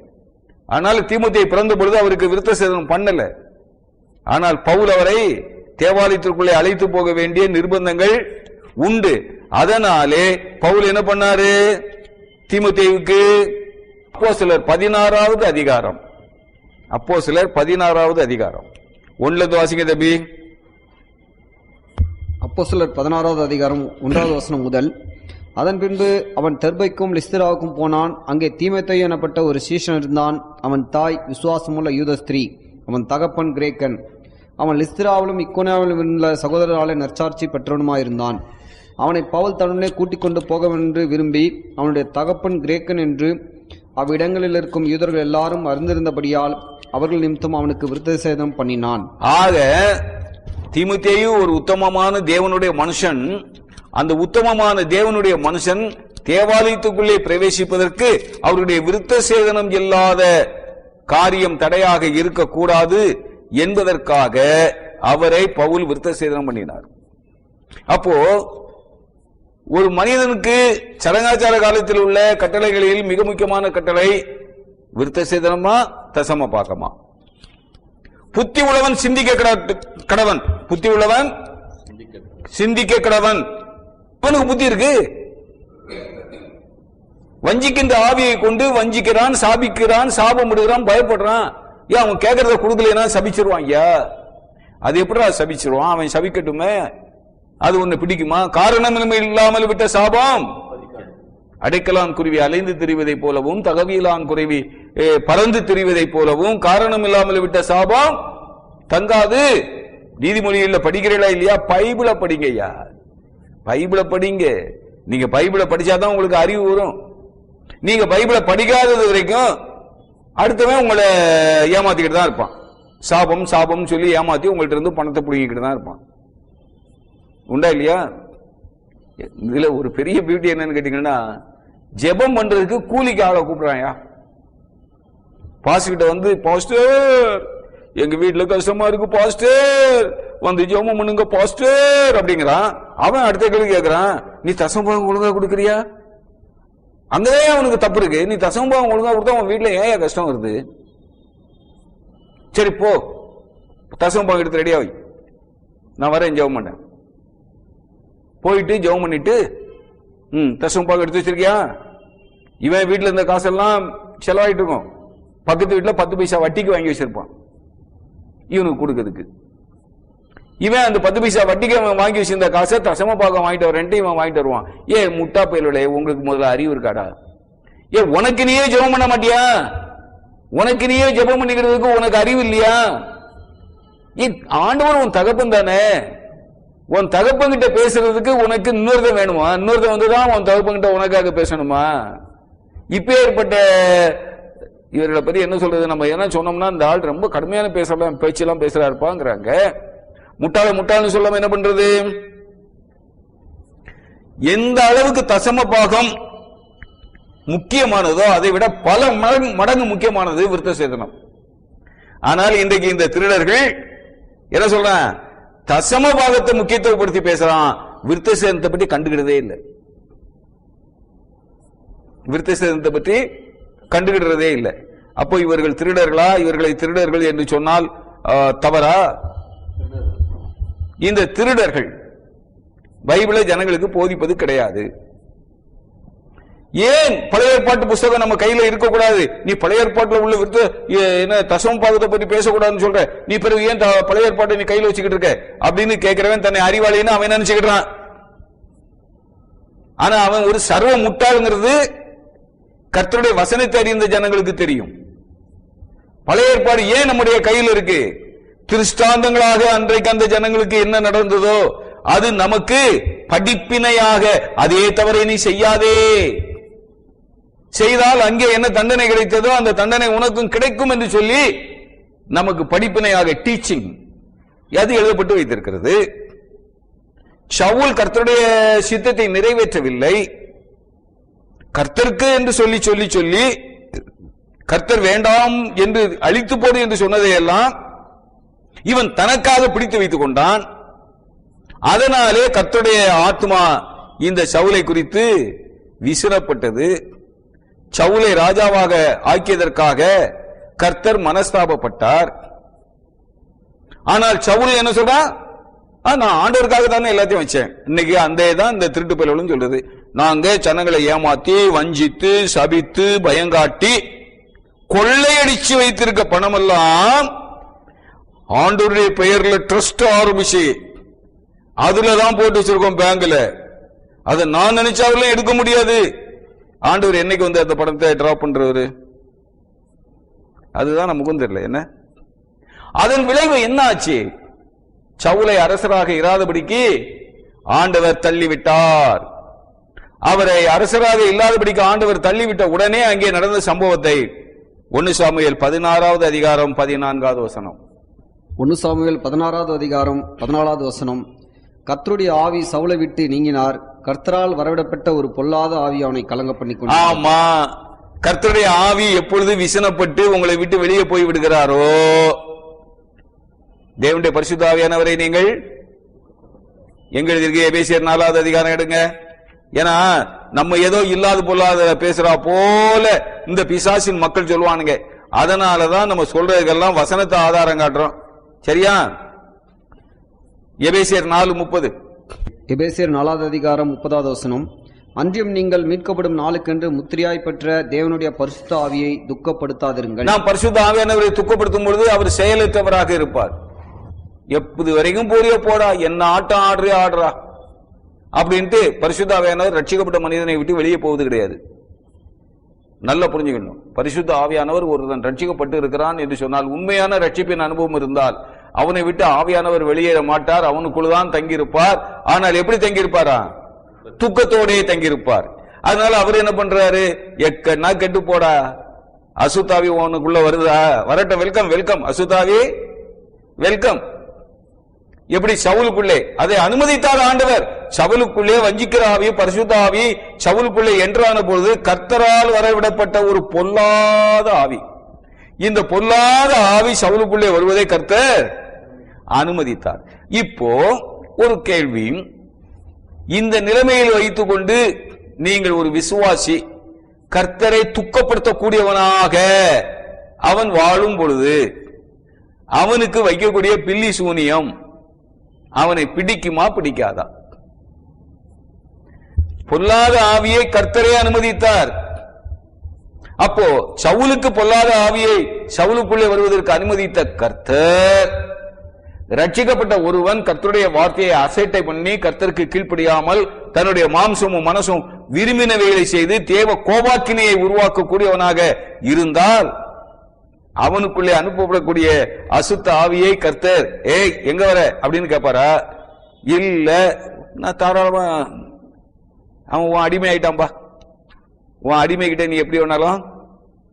ஆனால் தீமோத்தேயு பிறந்த பொழுது அவருக்கு விருத்த சேதனம் பண்ணல. ஆனால் பவுல் அவரை தேவாலயத்திற்குள்ளே அழைத்து போக வேண்டிய நிர்பந்தங்கள் உண்டு. அதனாலே பவுல் என்ன பண்ணாரு தீமோத்தேயுவுக்கு? அப்போஸ்தலர் 16வது அதிகாரம், அப்போஸ்தலர் 16வது அதிகாரம் 1 வாசிங்க தம்பி. அப்போஸ்தலர் 16வது அதிகாரம் 1வது வசனம் முதல். அதன் பின்பு அவன் தெர்பைக்கும் லிஸ்திராவுக்கும் போனான். அங்கே தீமோத்தேயு எனப்பட்ட ஒரு சீஷன் இருந்தான். அவன் தாய் விசுவாசமுள்ள யூத ஸ்திரீ, அவன் தகப்பன் கிரேக்கன். அவன் லிஸ்திராவிலும் இக்கோனியாவிலும் உள்ள சகோதரராலே நற்சாட்சி பெற்றவனுமாயிருந்தான். அவனை பவுல் தன்னுடனே கூட்டிக் கொண்டு போகவென்று விரும்பி, அவனுடைய தகப்பன் கிரேக்கன் என்று அவ்விடங்களில் இருக்கும் யூதர்கள் எல்லாரும் அறிந்திருந்தபடியால் அவர்கள் நிமித்தம் அவனுக்கு விருத்த சேதனம் பண்ணினான். ஆக தீமோத்தேயு ஒரு உத்தமமான தேவனுடைய மனுஷன். அந்த உத்தமமான தேவனுடைய மனுஷன் தேவாலயத்துக்குள்ளே பிரவேசிப்பதற்கு அவருடைய விருத்த சேதனம் இல்லாத காரியம் தடையாக இருக்கக்கூடாது என்பதற்காக அவரை பவுல் விருத்த சேதனம் பண்ணினார். அப்போ ஒரு மனிதனுக்கு சடங்காச்சார காலத்தில் உள்ள கட்டளைகளில் மிக முக்கியமான கட்டளை விருத்த சேதனமா தசம பாகமா? புத்தி உள்ளவன் சிந்திக்க கடவன், புத்தி உள்ளவன் சிந்திக்க கடவன். அவனுக்கு புத்தி இருக்கு. வஞ்சிக்கின்ற ஆவியை கொண்டு வஞ்சிக்கிறான், சாபிக்கிறான், சாபமிடுகிறான், பயப்படுறான். ஏன் அவன் கேட்கறத கொடுக்கலன்னா சபிச்சிருவான். ஐயா அது எப்படா சபிச்சிருவான்? அவன் சபிக்கட்டுமே, அது ஒண்ணு பிடிக்குமா? காரணம் இல்லாமல் விட்ட சாபம் அடைக்கலான் குருவி அலைந்து திரிவதை போலவும், தகவியலான் குருவி பறந்து திரிவதை போலவும், காரணம் இல்லாமல் விட்ட சாபம் தங்காது. நீதிமொழியில் படிக்கிறீங்களா இல்லையா? பைபிளை படிங்க ஐயா, பைபிளை படிங்க. நீங்க பைபிளை படிச்சாதான் உங்களுக்கு அறிவு வரும். நீங்க பைபிளை படிக்காதது வரைக்கும் அடுத்தவன் உங்களை ஏமாத்திக்கிட்டு தான் இருப்பான். சாபம் சாபம் சொல்லி ஏமாத்தி உங்கள்ட்ட இருந்து பணத்தை பிடிங்கிக்கிட்டு தான் இருப்பான். உண்டா இல்லையா? இதுல ஒரு பெரிய பியூட்டி என்னன்னு கேட்டீங்கன்னா, ஜெபம் பண்றதுக்கு கூலிக்கு ஆளை கூப்பிடுறாயா. பாஸ்கிட்ட வந்து, பாஸ்டர் எங்க வீட்டுல கஷ்டமா இருக்கு பாஸ்டர், வந்து ஜெபம் பண்ணுங்க பாஸ்டர் அப்படிங்கிறான். அவன் அடுத்த கேள்வி கேட்கிறான், நீ தசமபாகம் ஒழுங்கா கொடுக்கறியா? அங்கவே அவனுக்கு தப்பு இருக்கு. நீ தசமபாகம் ஒழுங்கா கொடுத்தா அவன் வீட்டுல ஏன் கஷ்டம் வருது? சரி போ, தசமபாகம் எடுத்து ரெடியா வை, நான் வரேன் ஜெபம் பண்ணேன். போயிட்டு ஜெபம் பண்ணிட்டு, தசமபாகம் எடுத்து வச்சிருக்கியா? இவன் வீட்டுல இருந்த காசெல்லாம் செலவாயிட்டு இருக்கும். பக்கத்து வீட்டுல 10 பைசா வட்டிக்கு வாங்கி வச்சிருப்பான் இவனுக்கு கொடுக்கிறதுக்கு. இவன் அந்த 10 பைசா வட்டிக்கு வாங்கி வச்சிருந்த காசை தசமபாகம் வாங்கிட்டு வரேன்ட்டு இவன் வாங்கிட்டு வருவான். முட்டா பயலுடைய, உங்களுக்கு முதல்ல அறிவு இருக்காடா? உனக்கு நீயே ஜெபம் பண்ண மாட்டியா? உனக்கு நீயே ஜெபம் பண்ணிக்கிறதுக்கு உனக்கு அறிவு இல்லையா? ஆண்டவர் உன் தகப்பன் தானே. உன் தகப்பங்கிட்ட பேசுறதுக்கு உனக்கு இன்னொருத்தன் வேணுமா? இன்னொருத்தன் வந்துதான் உன் தகப்பங்கிட்ட உனக்காக பேசணுமா? இப்ப ஏற்பட்ட இவர்களை பத்தி என்ன சொல்றது? நம்ம என்ன சொன்னோம்னா, இந்த ஆள் ரொம்ப கடுமையான பேச்செல்லாம் பேசுறாருப்பாங்கிறாங்க. முட்டாள்னு சொல்லாம என்ன பண்றது? எந்த அளவுக்கு தசம பாகம் முக்கியமானதோ அதை விட பல மடங்கு முக்கியமானது விருத்த சேதனம். ஆனால் இன்றைக்கு இந்த திருடர்கள் என்ன சொல்றான்? தசம பாகத்தை முக்கியத்துவப்படுத்தி பேசுறான், விருத்த சேதனத்தை பற்றி கண்டுகிட்டதே இல்லை. விருத்த சேதனத்தை பற்றி கண்டுகிட்டதே இல்லை. அப்போ இவர்கள் திருடர்களா? இவர்களை திருடர்கள் என்று சொன்னால் தவறா? இந்த திருடர்கள் பைபிளை ஜனங்களுக்கு போதிப்பது கிடையாது. ஏன் பழைய ஏற்பாட்டு புஸ்தகம் நம்ம கையில இருக்கக்கூடாது? நீ பழைய ஏற்பாட்டுல உள்ள விருத்த என்ன தசம பாகத்தை பற்றி பேசக்கூடாதுன்னு சொல்ற, நீ பிறகு ஏன் பழைய ஏற்பாட்டை நீ கையில வச்சுக்கிட்டு இருக்க அப்படின்னு கேட்கிறவன் தன்னை அறிவாளின்னு அவன் நினைச்சுக்கிட்டான். ஆனா அவன் ஒரு சர்வ முட்டாளுங்கிறது கர்த்தருடைய வசனத்தை அறிந்த ஜனங்களுக்கு தெரியும். பழைய ஏற்பாடு ஏன் நம்முடைய கையில் இருக்கு? திருஷ்டாந்தங்களாக அன்றைக்கு அந்த ஜனங்களுக்கு என்ன நடந்ததோ அது நமக்கு படிப்பினையாக, அதே தவறை நீ செய்யாதே, செய்தால் அங்கே என்ன தண்டனை கிடைத்ததோ அந்த தண்டனை உனக்கும் கிடைக்கும் என்று சொல்லி நமக்கு படிப்பினையாக டீச்சிங் அது எழுதப்பட்டு வைத்திருக்கிறது. சவுல் கர்த்தருடைய சித்தத்தை நிறைவேற்றவில்லை. கர்த்தருக்கு என்று சொல்லி சொல்லி சொல்லி கர்த்தர் வேண்டாம் என்று அழித்து போடு என்று சொன்னதையெல்லாம் இவன் தனக்காக பிடித்து வைத்துக் கொண்டான். அதனாலே கர்த்தருடைய ஆத்மா இந்த சவுலை குறித்து விசிறப்பட்டது. சவுலை ராஜாவாக ஆக்கியதற்காக கர்த்தர் மனஸ்தாபப்பட்டார். ஆனால் சவுல் என்ன சொல்றான்? நான் ஆண்டவருக்காக தானே எல்லாத்தையும் வச்சேன். இன்னைக்கு அந்த தான் இந்த திருட்டு பயலும் சொல்றது. நாங்க ஜனங்களை ஏமாத்தி வஞ்சித்து சபித்து பயங்காட்டி கொள்ளையடிச்சு வைத்திருக்க பணமெல்லாம் ஆண்டவருடைய பெயர்ல ட்ரஸ்ட் ஆரம்பிச்சு அதுலதான் போட்டு வச்சிருக்கோம் பேங்க்ல. அதை நான் நினைச்சாலும் எடுக்க முடியாது. ஆண்டவர் என்னைக்கு வந்து அந்த பணத்தை டிராப் பண்றவரு? அதுதான் நமக்கும் தெரியல. என்ன அதன் விளைவு என்ன ஆச்சு? சவுலை அரசராக இராதபடிக்கு ஆண்டவர் தள்ளிவிட்டார். அவரை அரசராக இல்லாதபடிக்கு ஆண்டவர் தள்ளிவிட்ட உடனே அங்கே நடந்த சம்பவத்தை 1 சாமுவேல் 16வது அதிகாரம் 14வது வசனம். 1 சாமுவேல் 16வது அதிகாரம் 14வது வசனம். கர்த்தருடைய ஆவி சவுலை விட்டு நீங்கினார். கர்த்தரால் வரவிடப்பட்ட ஒரு பொல்லாத ஆவி அவனை கலங்க பண்ணி கொண்டு. ஆமா, கர்த்தருடைய ஆவி எப்பொழுது விசனப்பட்டு உங்களை விட்டு வெளியே போய் விடுகிறாரோ, தேவனுடைய பரிசுத்த ஆவியானவரை நீங்கள் எங்க எழுதிருக்கு? எபேசியர் 4வது அதிகாரம் எடுங்க. ஏன்னா நம்ம ஏதோ இல்லாத பொல்லாத பேசுறா போல இந்த பிசாசின் மக்கள் சொல்லுவானுங்க. அதனாலதான் நம்ம சொல்றதுக்கெல்லாம் வசனத்தை ஆதாரம் காட்டுறோம். சரியா? எபேசியர் 4:30. எபேசியர் 4வது அதிகாரம் 30வது வசனம். அன்றியும் நீங்கள் மீட்கப்படும் நாளுக்கென்று முத்திரையாய் பெற்ற தேவனுடைய பரிசுத்த ஆவியை துக்கப்படுத்தாதிருங்கள். நாம் பரிசுத்த ஆவியானவரை துக்கப்படுத்தும் பொழுது அவர் செயலற்றவராக இருப்பார். எப்போது வரைக்கும் போறியோ போடா, என்ன ஆட்டம் ஆடுறா அப்படின்ட்டு பரிசுத்த ஆவியானவர் ரட்சிக்கப்பட்ட மனிதனை விட்டு வெளியே போவது கிடையாது. நல்லா புரிஞ்சுக்கணும். பரிசுத்த ஆவியானவர் ஒருவன் ரட்சிக்கப்பட்டு இருக்கிறான் என்று சொன்னால், உண்மையான ரட்சிப்பின் அனுபவம் இருந்தால் அவனை விட்டு ஆவியானவர் வெளியேற மாட்டார். அவனுக்குள்தான் தங்கியிருப்பார். ஆனால் எப்படி தங்கியிருப்பாரா? துக்கத்தோடே தங்கியிருப்பார். அதனால அவர் என்ன பண்றாரு? எக்கன்னா கெட்டு போடா, அசுத்தாவி உனக்குள்ள வருதா? வரட்ட, வெல்கம் வெல்கம் அசுத்தாவி வெல்கம். எப்படி சவுலுக்குள்ளே அதை அனுமதித்தார் ஆண்டவர். சவுலுக்குள்ளே வஞ்சிக்கிற ஆவி, பரிசுத்த ஆவி சவுலுக்குள்ளே என்றான பொழுது கர்த்தரால் வரவிடப்பட்ட ஒரு பொல்லாத ஆவி, இந்த பொல்லாத ஆவி சவுலுக்குள்ளே வருவதை கர்த்தர் அனுமதித்தார். இப்போ ஒரு கேள்வி, இந்த நிலைமையில் வைத்துக் கொண்டு நீங்கள் ஒரு விசுவாசி கர்த்தரை துக்கப்படுத்தக்கூடியவனாக அவன் வாழும் பொழுது அவனுக்கு வைக்கக்கூடிய பில்லி சூனியம் அவனை பிடிக்குமா பிடிக்காதா? பொல்லாத ஆவியை கர்த்தரே அனுமதித்தார். அப்போ சவுலுக்கு பொல்லாத ஆவியை சவுலுக்குள்ளே வருவதற்கு அனுமதித்த கர்த்தர், ரட்சிக்கப்பட்ட ஒருவன் கர்த்தருடைய வார்த்தையை அசட்டை பண்ணி கர்த்தருக்கு கீழ்ப்படியாமல் தன்னுடைய மாம்சமும் மனசும் விரும்பினவைகளை செய்து தேவ கோபாக்கினையை உருவாக்கக்கூடியவனாக இருந்தால் அவனுக்குள்ளே அனுப்பப்படக்கூடிய அசுத்த ஆவியை கர்த்தர் ஏய் எங்க வர அப்படின்னு கேட்பாரா? இல்ல, நான் தாராளமா அவன் உன் அடிமை ஆயிட்டான்பா, உன் அடிமை கிட்ட நீ எப்படி வேணாலும்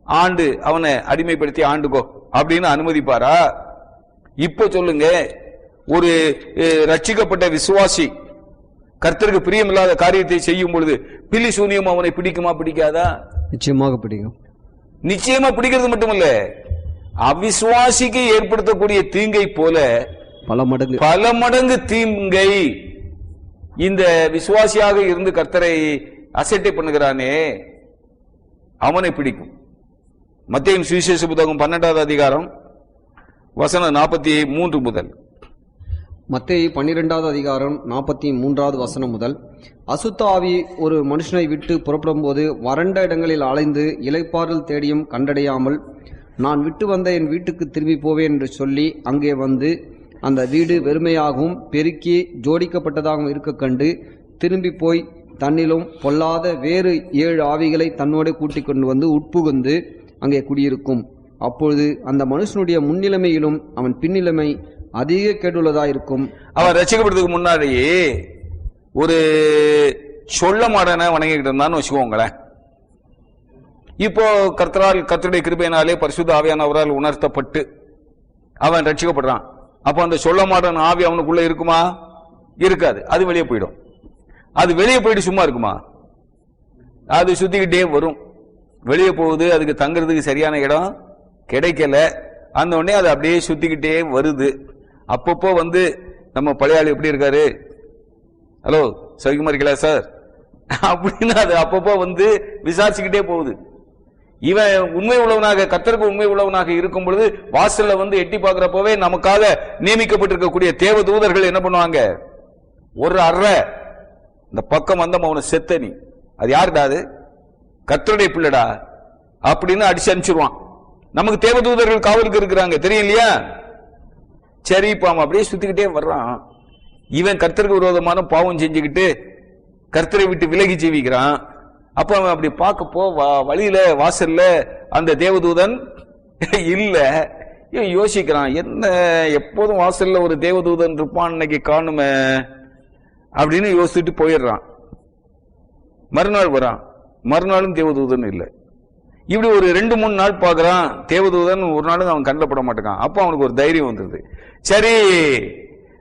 ஆண்டு அவனை அடிமைப்படுத்தி ஆண்டுக்கோ அப்படின்னு அனுமதிப்பாரா? இப்ப சொல்லுங்க, ஒரு ரட்சிக்கப்பட்ட விசுவாசி கர்த்தருக்கு பிரியமில்லாத காரியத்தை செய்யும் பொழுது பில்லி சூனியம் அவனை பிடிக்குமா பிடிக்காதா? நிச்சயமாக பிடிக்கும். நிச்சயமா பிடிக்கிறது மட்டுமல்ல, அவிசுவாசிக்கு ஏற்படுத்தக்கூடிய தீங்கை போல பல மடங்கு தீங்கை இந்த விசுவாசியாக இருந்து கர்த்தரை அசட்டை பண்ணுகிறானே அவனை பிடிக்கும். மத்தேயு சுவிசேஷ புத்தகம் 12வது அதிகாரம் வசனம் 43 முதல். மத்தேயு 12வது அதிகாரம் 43வது வசனம் முதல். அசுத்த ஆவி ஒரு மனுஷனை விட்டு புறப்படும் போது வறண்ட இடங்களில் அலைந்து இளைப்பாறுதல் தேடியும் கண்டடையாமல் நான் விட்டு வந்த என் வீட்டுக்கு திரும்பி போவேன் என்று சொல்லி அங்கே வந்து அந்த வீடு வெறுமையாகவும் பெருக்கி ஜோடிக்கப்பட்டதாகவும் இருக்க கண்டு திரும்பி போய் தன்னிலும் பொல்லாத வேறு 7 ஆவிகளை தன்னோடு கூட்டிக் கொண்டு வந்து உட்புகுந்து அங்கே குடியிருக்கும். அப்பொழுது அந்த மனுஷனுடைய முன்னிலைமையிலும் அவன் பின்னிலைமை அதிக கேடுள்ளதாயிருக்கும். அவன் ரட்சிக்கப்படுறதுக்கு முன்னாடி ஒரு சொல்ல மாடனை வணங்கிட்டு இருந்தான்னு வச்சுக்கோங்களேன். இப்போ கர்த்தருடைய கிருபையினாலே பரிசுத்த ஆவியானவரால் உணர்த்தப்பட்டு அவன் ரட்சிக்கப்படுறான். அப்போ அந்த சொல்ல மாடன் ஆவி அவனுக்குள்ள இருக்குமா? இருக்காது. அது வெளியே போயிடும். அது வெளியே போயிட்டு சும்மா இருக்குமா? அது சுத்திக்கிட்டே வரும். வெளியே போகுது, அதுக்கு தங்குறதுக்கு சரியான இடம் கிடைக்கல. அந்த உடனே அது அப்படியே சுத்திக்கிட்டே வருது. அப்பப்போ வந்து நம்ம பழைய ஆள் எப்படி இருக்காரு, ஹலோ சௌக்கியமா இருக்கல சார் அப்படின்னு அது அப்பப்போ வந்து விசாரிச்சுக்கிட்டே போகுது. இவன் உண்மை உள்ளவனாக, கர்த்தருக்கு உண்மை உள்ளவனாக இருக்கும் பொழுது வாசல்ல வந்து எட்டி பார்க்கிறப்பவே நமக்காக நியமிக்கப்பட்டிருக்கக்கூடிய தேவ தூதர்கள் என்ன பண்ணுவாங்க, ஒரு அறை இந்த பக்கம் வந்த அவனை செத்த நீ, அது யாருடா, அது கர்த்தருடைய பிள்ளைடா அப்படின்னு அடிச்சு அனுப்பிச்சிருவான். நமக்கு தேவ தூதர்கள் காவலுக்கு இருக்கிறாங்க, தெரியும் இல்லையா? சரி, இப்ப அவன் அப்படியே சுத்திக்கிட்டே வர்றான். இவன் கர்த்தருக்கு விரோதமான பாவம் செஞ்சுக்கிட்டு கர்த்தரை விட்டு விலகி ஜீவிக்கிறான். அப்ப அவன் அப்படி பார்க்க வழியில வாசல்ல அந்த தேவதூதன் இல்ல. இவன் யோசிக்கிறான், என்ன எப்போதும் வாசல்ல ஒரு தேவதூதன் இருப்பான், இன்னைக்கு காணுமே அப்படின்னு யோசிச்சுட்டு போயிடுறான். மறுநாள் வரான், மறுநாளும் தேவதூதன் இல்லை. இப்படி ஒரு 2-3 நாள் பார்க்கறான், தேவதூதன் ஒரு நாளும் அவன் கண்ணில் பட மாட்டேங்கான். அப்போ அவனுக்கு ஒரு தைரியம் வந்தது. சரி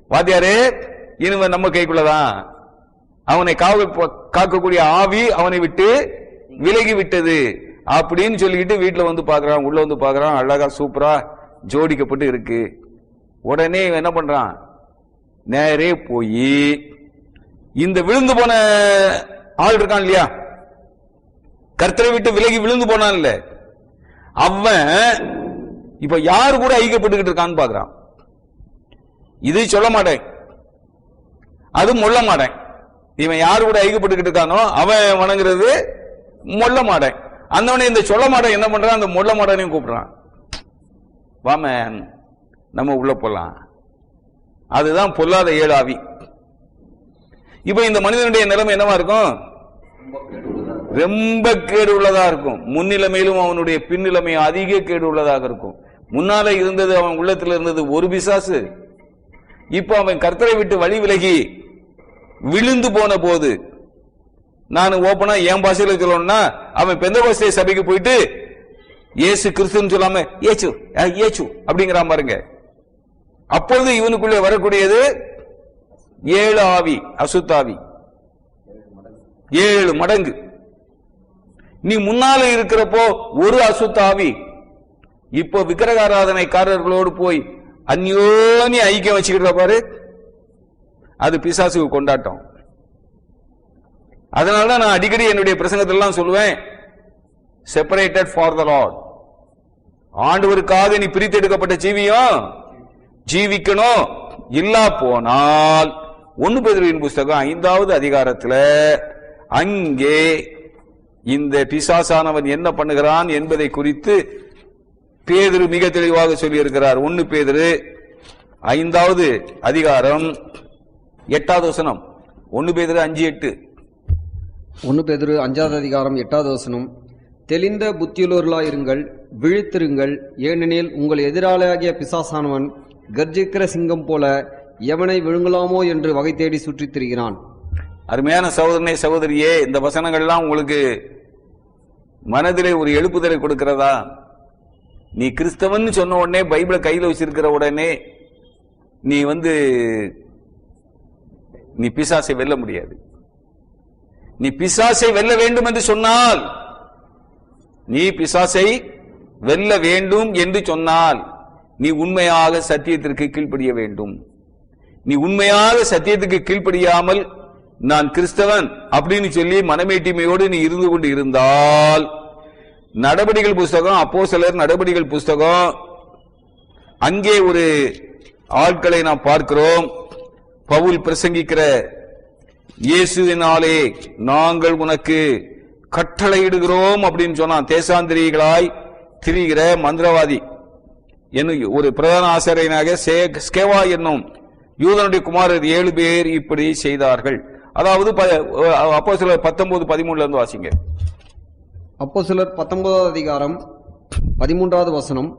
வாத்தியாரே, இனிமே நம்ம கைக்குள்ளதான், அவனை காக்கக்கூடிய ஆவி அவனை விட்டு விலகி விட்டது அப்படின்னு சொல்லிக்கிட்டு வீட்டுல வந்து பாக்குறான். உள்ள வந்து பாக்குறான், அழகா சூப்பரா ஜோடிக்கப்பட்டு இருக்கு. உடனே இவன் என்ன பண்றான், நேரே போய் இந்த விழுந்து போன ஆள் இருக்கான் இல்லையா, கர்த்தரை விட்டு விலகி விழுந்து போனான் இல்ல, அவன் இப்ப யாரு கூட ஐக்கியப்பட்டுக்கிட்டு இருக்கான்னு பாக்குறான். இது சொல்ல மாட்டேன், அது மொள்ள மாட்டேன். இவன் யாரு கூட ஐக்கியப்பட்டுக்கிட்டு இருக்கானோ அவன் வணங்குறது மொள்ள மாட்டேன். அந்தவனை இந்த சொல்ல மாட்டேன் என்ன பண்றான், அந்த மொள்ள மாட்டேனையும் கூப்பிடுறான். வாமன் நம்ம உள்ள போலாம். அதுதான் பொல்லாத 7 ஆவி. இப்ப இந்த மனிதனுடைய நிலைமை என்னவா இருக்கும், ரொம்ப கேடு உள்ளதா இருக்கும். முன்னிலைமையிலும் அவனுடைய பின்னிலைமை அதிக கேடு உள்ளதாக இருக்கும். முன்னால இருந்தது, அவன் உள்ளத்தில் இருந்தது ஒரு பிசாசு. இப்ப அவன் கர்த்தரை விட்டு வழி விலகி விழுந்து போன போது, நான் ஓப்பனா என் பாஷையில சொல்லணும்னா, அவன் பெந்தகோஸ்தே சபைக்கு போயிட்டு இயேசு கிறிஸ்துன்னு சொல்லாம ஏச்சு ஏச்சு அப்படிங்கிறான் பாருங்க. அப்பொழுது இவனுக்குள்ளே வரக்கூடியது 7 ஆவி, அசுத்தாவி 7 மடங்கு. நீ முன்னால இருக்கிறப்போ ஒரு அசுத்தாவி, இப்போ விக்கிரகாராதனைக்காரர்களோடு போய் அந்யோனி ஐக்கியம் வச்சுக்கிட்ட பாரு, அது பிசாசுக்கு கொண்டாட்டம். அதனால நான் அடிக்கடி என்னுடைய பிரசங்கத்திலாம் சொல்லுவேன், செப்பரேட்டட் ஃபார் த லார்ட். ஆண்டவருக்காக நீ பிரித்தெடுக்கப்பட்ட ஜீவியம் ஜீவிக்கணும். இல்லா போனால் 1 பேதுருவின் புஸ்தகம் 5வது அதிகாரத்துல அங்கே இந்த பிசாசானவன் என்ன பண்ணுகிறான் என்பதை குறித்து பேதுரு மிக தெளிவாக சொல்லி இருக்கிறார். 1 பேதுரு 5வது அதிகாரம் 8வது வசனம். 1 பேதுரு 5:8. 1 பேதுரு 5வது அதிகாரம் 8வது வசனம். தெளிந்த புத்தியுள்ளவர்களாயிருங்கள், விழித்திருங்கள், ஏனெனில் உங்கள் எதிராளியாகிய பிசாசானவன் கர்ஜிக்கிற சிங்கம் போல எவனை விழுங்கலாமோ என்று வகை தேடி சுற்றித் திரிகிறான். அருமையான சகோதரனே சகோதரியே, இந்த வசனங்கள்லாம் உங்களுக்கு மனதிலே ஒரு எழுப்புதலை கொடுக்கிறதா? நீ கிறிஸ்தவன் சொன்ன உடனே, பைபிளை கையில் வச்சிருக்கிற உடனே நீ பிசாசை வெல்ல முடியாது. நீ பிசாசை வெல்ல வேண்டும் என்று சொன்னால், நீ பிசாசை வெல்ல வேண்டும் என்று சொன்னால் நீ உண்மையாக சத்தியத்திற்கு கீழ்ப்படிய வேண்டும். நீ உண்மையாக சத்தியத்துக்கு கீழ்ப்படியாமல் நான் கிறிஸ்தவன் அப்படின்னு சொல்லி மனமேட்டிமையோடு நீ இருந்து கொண்டு இருந்தால், நடபடிகள் புஸ்தகம், அப்போஸ்தலர் நடபடிகள் புஸ்தகம், அங்கே ஒரு ஆட்களை நாம் பார்க்கிறோம். பவுல் பிரசங்கிக்கிற, இயேசுவினாலே நாங்கள் உனக்கு கட்டளையிடுகிறோம் அப்படின்னு சொன்னான். தேசாந்திரிகளாய் திரிகிற மந்திரவாதி என்னும் ஒரு பிரதான ஆசிரியனாக ஸ்கேவா என்னும் யூதனுடைய குமாரர் 7 பேர் இப்படி செய்தார்கள். அதாவது அப்போஸ்தலர் 19:13 இருந்து வாசிங்க. அப்போஸ்தலர் 19வது அதிகாரம் 13வது வசனம்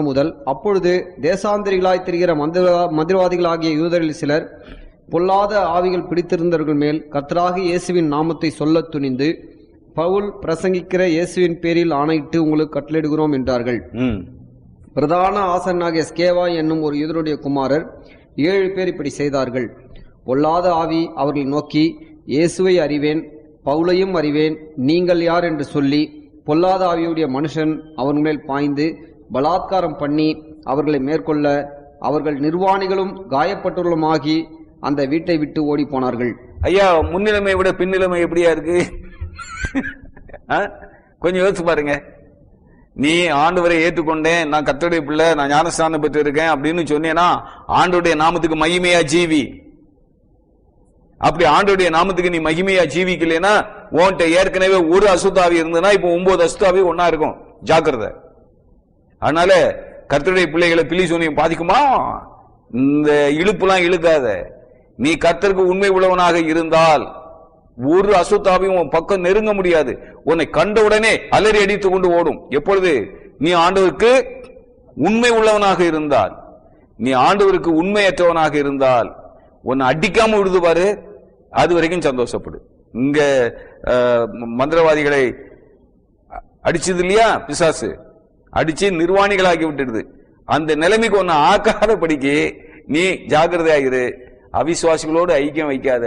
முதல். அப்பொழுது தேசாந்திரிகளாய் திரிகிற மந்திரவாதிகளாகிய யூதரில் சிலர் பொல்லாத ஆவிகள் பிடித்திருந்தவர்கள் மேல் கர்த்தராகிய இயேசுவின் நாமத்தை சொல்ல துணிந்து, பவுல் பிரசங்கிக்கிற இயேசுவின் பேரில் ஆணையிட்டு உங்களுக்கு கட்டளையிடுகிறோம் என்றார்கள். பிரதான ஆசனாகிய ஸ்கேவா என்னும் ஒரு யூதருடைய குமாரர் 7 பேர் இப்படி செய்தார்கள். பொல்லாத ஆவி அவர்களை நோக்கி, இயேசுவை அறிவேன், பவுலையும் அறிவேன், நீங்கள் யார் என்று சொல்லி பொல்லாத ஆவியுடைய மனுஷன் அவன் மேல் பாய்ந்து பலாத்காரம் பண்ணி அவர்களை மேற்கொள்ள அவர்கள் நிர்வாணிகளும் காயப்பட்டுள்ளமாகி அந்த வீட்டை விட்டு ஓடி போனார்கள். ஐயா, முன்னிலைமை விட பின்னிலைமை எப்படியா இருக்கு? கொஞ்சம் யோசிச்சு பாருங்க. நீ ஆண்டவரை ஏற்றுக்கொண்டேன், நான் கர்த்தருடைய பிள்ளை, நான் ஞானஸ்தானம் பெற்று இருக்கேன் அப்படின்னு சொன்னேன்னா ஆண்டவருடைய நாமத்துக்கு மகிமையா ஜீவி. அப்படி ஆண்டவருடைய நாமத்துக்கு நீ மகிமையா ஜீவிக்கலைன்னா உன்கிட்ட ஏற்கனவே ஒரு அசுத்தாவி இருந்ததுன்னா இப்போ 9 அசுத்தாவி ஒன்னா இருக்கும். ஜாக்கிரதை. அதனால கர்த்தருடைய பிள்ளைகளை பில்லி சூனியம் பாதிக்குமா? இந்த இழுப்புலாம் இழுக்காத. நீ கர்த்தருக்கு உண்மை உள்ளவனாக இருந்தால் ஒரு அசுத்தாவையும் உன் பக்கம் நெருங்க முடியாது. உன்னை கண்டவுடனே அலறி அடித்து கொண்டு ஓடும். எப்பொழுது நீ ஆண்டவருக்கு உண்மை உள்ளவனாக இருந்தால், நீ ஆண்டவருக்கு உண்மையற்றவனாக இருந்தால் உன்னை அடிக்காம விடுது பாரு, அது வரைக்கும் சந்தோஷப்படு. இங்க மந்திரவாதிகளை அடிச்சது இல்லையா, பிசாசு அடிச்சு நிர்வாணிகளாகி விட்டுடுது. அந்த நிலைமைக்கு ஒன்னு ஆக்காத படிக்கு நீ ஜாக்கிரதையாகிரு. அவிசுவாசிகளோடு ஐக்கியம் வைக்காத,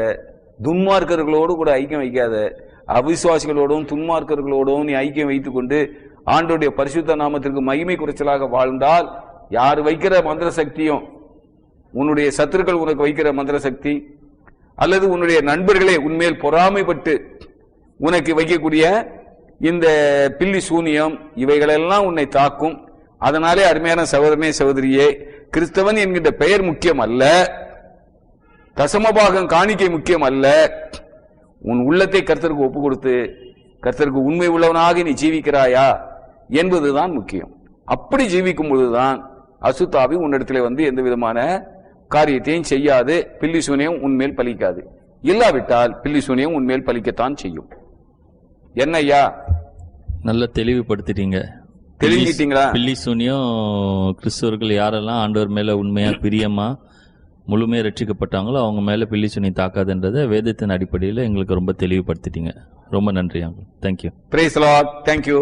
துன்மார்க்கர்களோடு கூட ஐக்கியம் வைக்காத. அவிசுவாசிகளோடும் துன்மார்க்கர்களோடும் நீ ஐக்கியம் வைத்துக் கொண்டு ஆண்டவருடைய பரிசுத்த நாமத்திற்கு மகிமை குறைச்சலாக வாழ்ந்தால், யார் வைக்கிற மந்திர சக்தியும், உன்னுடைய சத்துருக்கள் உனக்கு வைக்கிற மந்திர சக்தி அல்லது உன்னுடைய நண்பர்களே உன்மேல் பொறாமைப்பட்டு உனக்கு வைக்கக்கூடிய இந்த பில்லி சூனியம், இவைகளெல்லாம் உன்னை தாக்கும். அதனாலே அருமையான சகோதரனே சகோதரியே, கிறிஸ்தவன் என்கின்ற பெயர் முக்கியம் அல்ல, தசமபாகம் காணிக்கை முக்கியம் அல்ல. உன் உள்ளத்தை கர்த்தருக்கு ஒப்பு கொடுத்து கர்த்தருக்கு உண்மை உள்ளவனாக நீ ஜீவிக்கிறாயா என்பதுதான் முக்கியம். அப்படி ஜீவிக்கும் பொழுதுதான் அசுத்தாவி உன்னிடத்திலே வந்து எந்த விதமான காரியத்தையும் செய்யாது, பில்லி சூனியம் உன்மேல் பலிக்காது. இல்லாவிட்டால் பில்லி சூனியம் உன்மேல் பலிக்கத்தான் செய்யும். என்ன ஐயா, நல்ல தெளிவுபடுத்திட்டீங்க. தெளிஞ்சிட்டீங்களா? பில்லி சூனியம் கிறிஸ்தவர்கள் யாரெல்லாம் ஆண்டவர் மேல உண்மையா பிரியமா முழுமையா ரட்சிக்கப்பட்டாங்களோ அவங்க மேல பில்லி சூனியம் தாக்காதுன்றதை வேதத்தின் அடிப்படையில் எங்களுக்கு ரொம்ப தெளிவுபடுத்திட்டீங்க. ரொம்ப நன்றி. Thank you. Praise the Lord. Thank you.